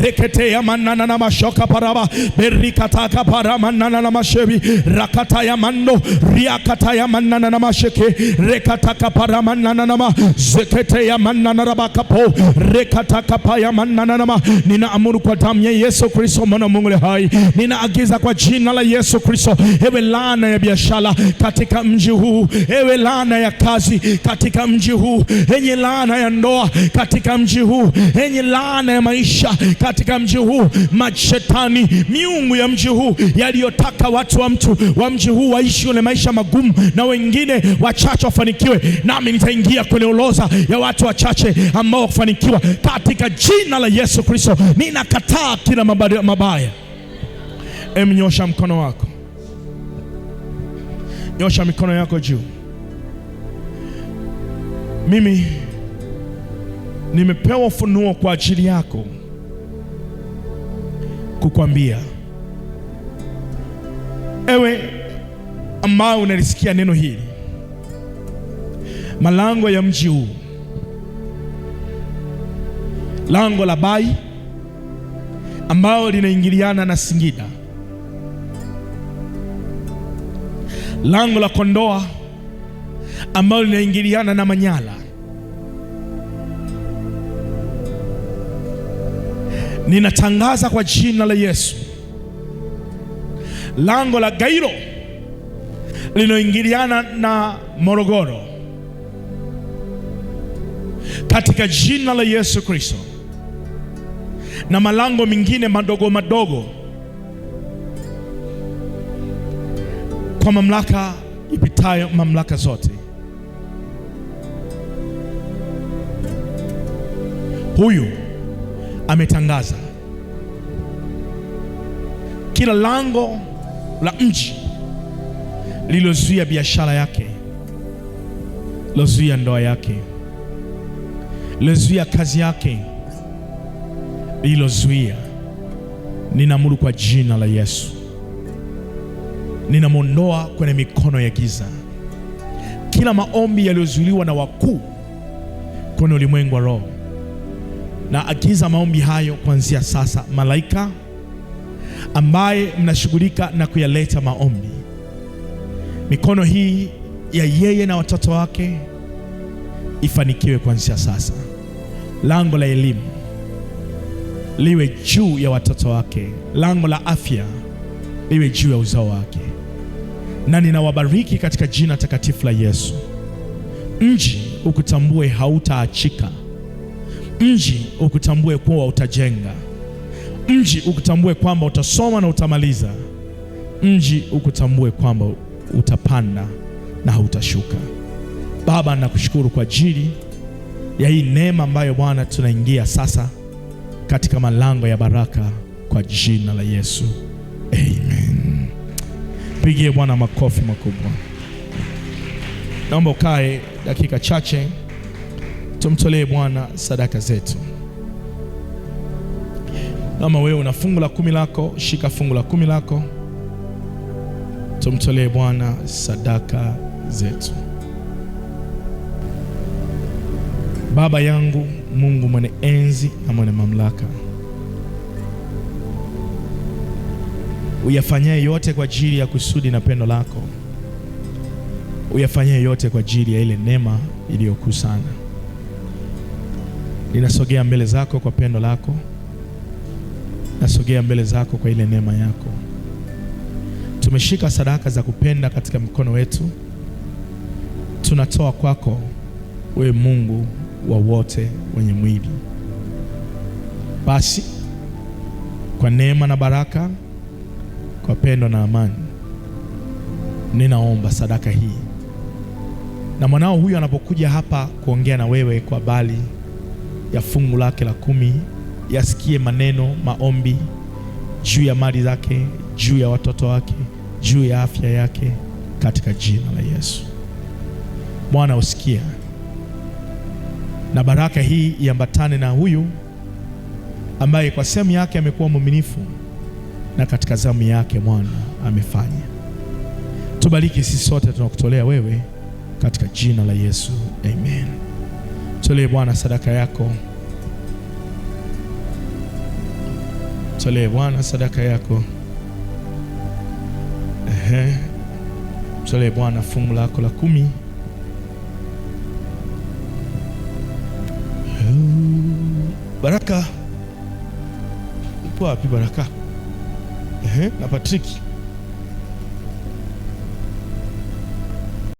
reketea manana na mashoka paraba, berikataka paramanana na mashebi, rakataya mando, riakataya manana na masheke, rekataka paramanana na ma, zeketea manana rabakapo, rekataka paya manana na ma. Ninaamuru kwa damu ya Yesu Kristo, Mwana wa Mungu aliye hai, ninaagiza kwa jina la Yesu Kristo, ewe laana ya biashara katika mji huu, ewe laana ya kazi katika mji huu, enye laana ya ndoa katika katika mji huu, yenye laana ya maisha katika mji huu, mashetani, miungu ya mji huu yaliyotaka watu wa mji huu waishi na maisha magumu na wengine wachache wafanikiwe, nami nitaingia kwenye orodha ya watu wachache ambao wafanikiwa katika jina la Yesu Kristo. Ninakataa kila mabaya. Nyosha mkono wako, nyosha mikono yako juu. Mimi nimepewa ufunuo kwa ajili yako kukwambia, ewe ambao unalisikia neno hili, malango ya mji huu, lango la Bai ambao linaingiliana na Singida, lango la Kondoa ambalo linaingiliana na Manyara, ninatangaza kwa jina la Yesu, lango la Gairo linaingiliana na Morogoro, katika jina la Yesu Kristo, na malango mengine madogo madogo, kwa mamlaka ipitayo mamlaka zote. Huyu ametangaza kila lango la mji lilozuia biashara yake, lilozuia ndoa yake, lilozuia kazi yake, lilozuia, ninaamuru kwa jina la Yesu, ninamondoa kwenye mikono ya giza. Kila maombi yaliyozuiliwa na wakuu kwenye ulimwengu wa roho, na agiza maombi hayo kuanzia sasa. Malaika ambaye mnashughulika na kuyaleta maombi, mikono hii ya yeye na watoto wake ifanikiwe kuanzia sasa. Lango la elimu liwe juu ya watoto wake, lango la afya liwe juu ya uzao wake, na ninawabariki katika jina takatifu la Yesu. Mji ukutambue hautaachika. Mji ukutambue kuwa utajenga. Mji ukutambue kwamba utasoma na utamaliza. Mji ukutambue kwamba utapanda na hautashuka. Baba, nakushukuru kwa ajili ya hii neema ambayo Bwana tunaingia sasa katika malango ya baraka kwa jina la Yesu. Amen. Pigie Bwana makofi makubwa. Naomba ukae dakika chache, tumtolee Bwana sadaka zetu. Kama wewe una fungu la 10 lako, shika fungu la 10 lako, tumtolee Bwana sadaka zetu. Baba yangu, Mungu mwenye enzi na mwenye mamlaka, uyafanyie yote kwa ajili ya kusudi na pendo lako. Uyafanyie yote kwa ajili ya ile neema iliyokuu sana. Ninasogea mbele zako kwa pendo lako. Nasogea mbele zako kwa ile neema yako. Tumeshika sadaka za kupenda katika mikono wetu. Tunatoa kwako wewe Mungu wa wote wenye mwili. Basi kwa neema na baraka, kwa pendo na amani, ninaomba sadaka hii, na mwanao huyu anapokuja hapa kuongea na wewe kwa bali ya fungu lake la 10, yasikie maneno, maombi juu ya mali zake, juu ya watoto wake, juu ya afya yake, katika jina la Yesu. Bwana, usikia, na baraka hii iambatane na huyu ambaye kwa sehemu yake amekuwa mwaminifu na katika zamu yake Bwana amefanya. Tubariki sisi sote, tunakutolea wewe katika jina la Yesu. Amen. Tolee Bwana sadaka yako. Tolee Bwana sadaka yako. Tolee Bwana fungu lako la 10. Baraka, upo wapi Baraka? Na Patrick.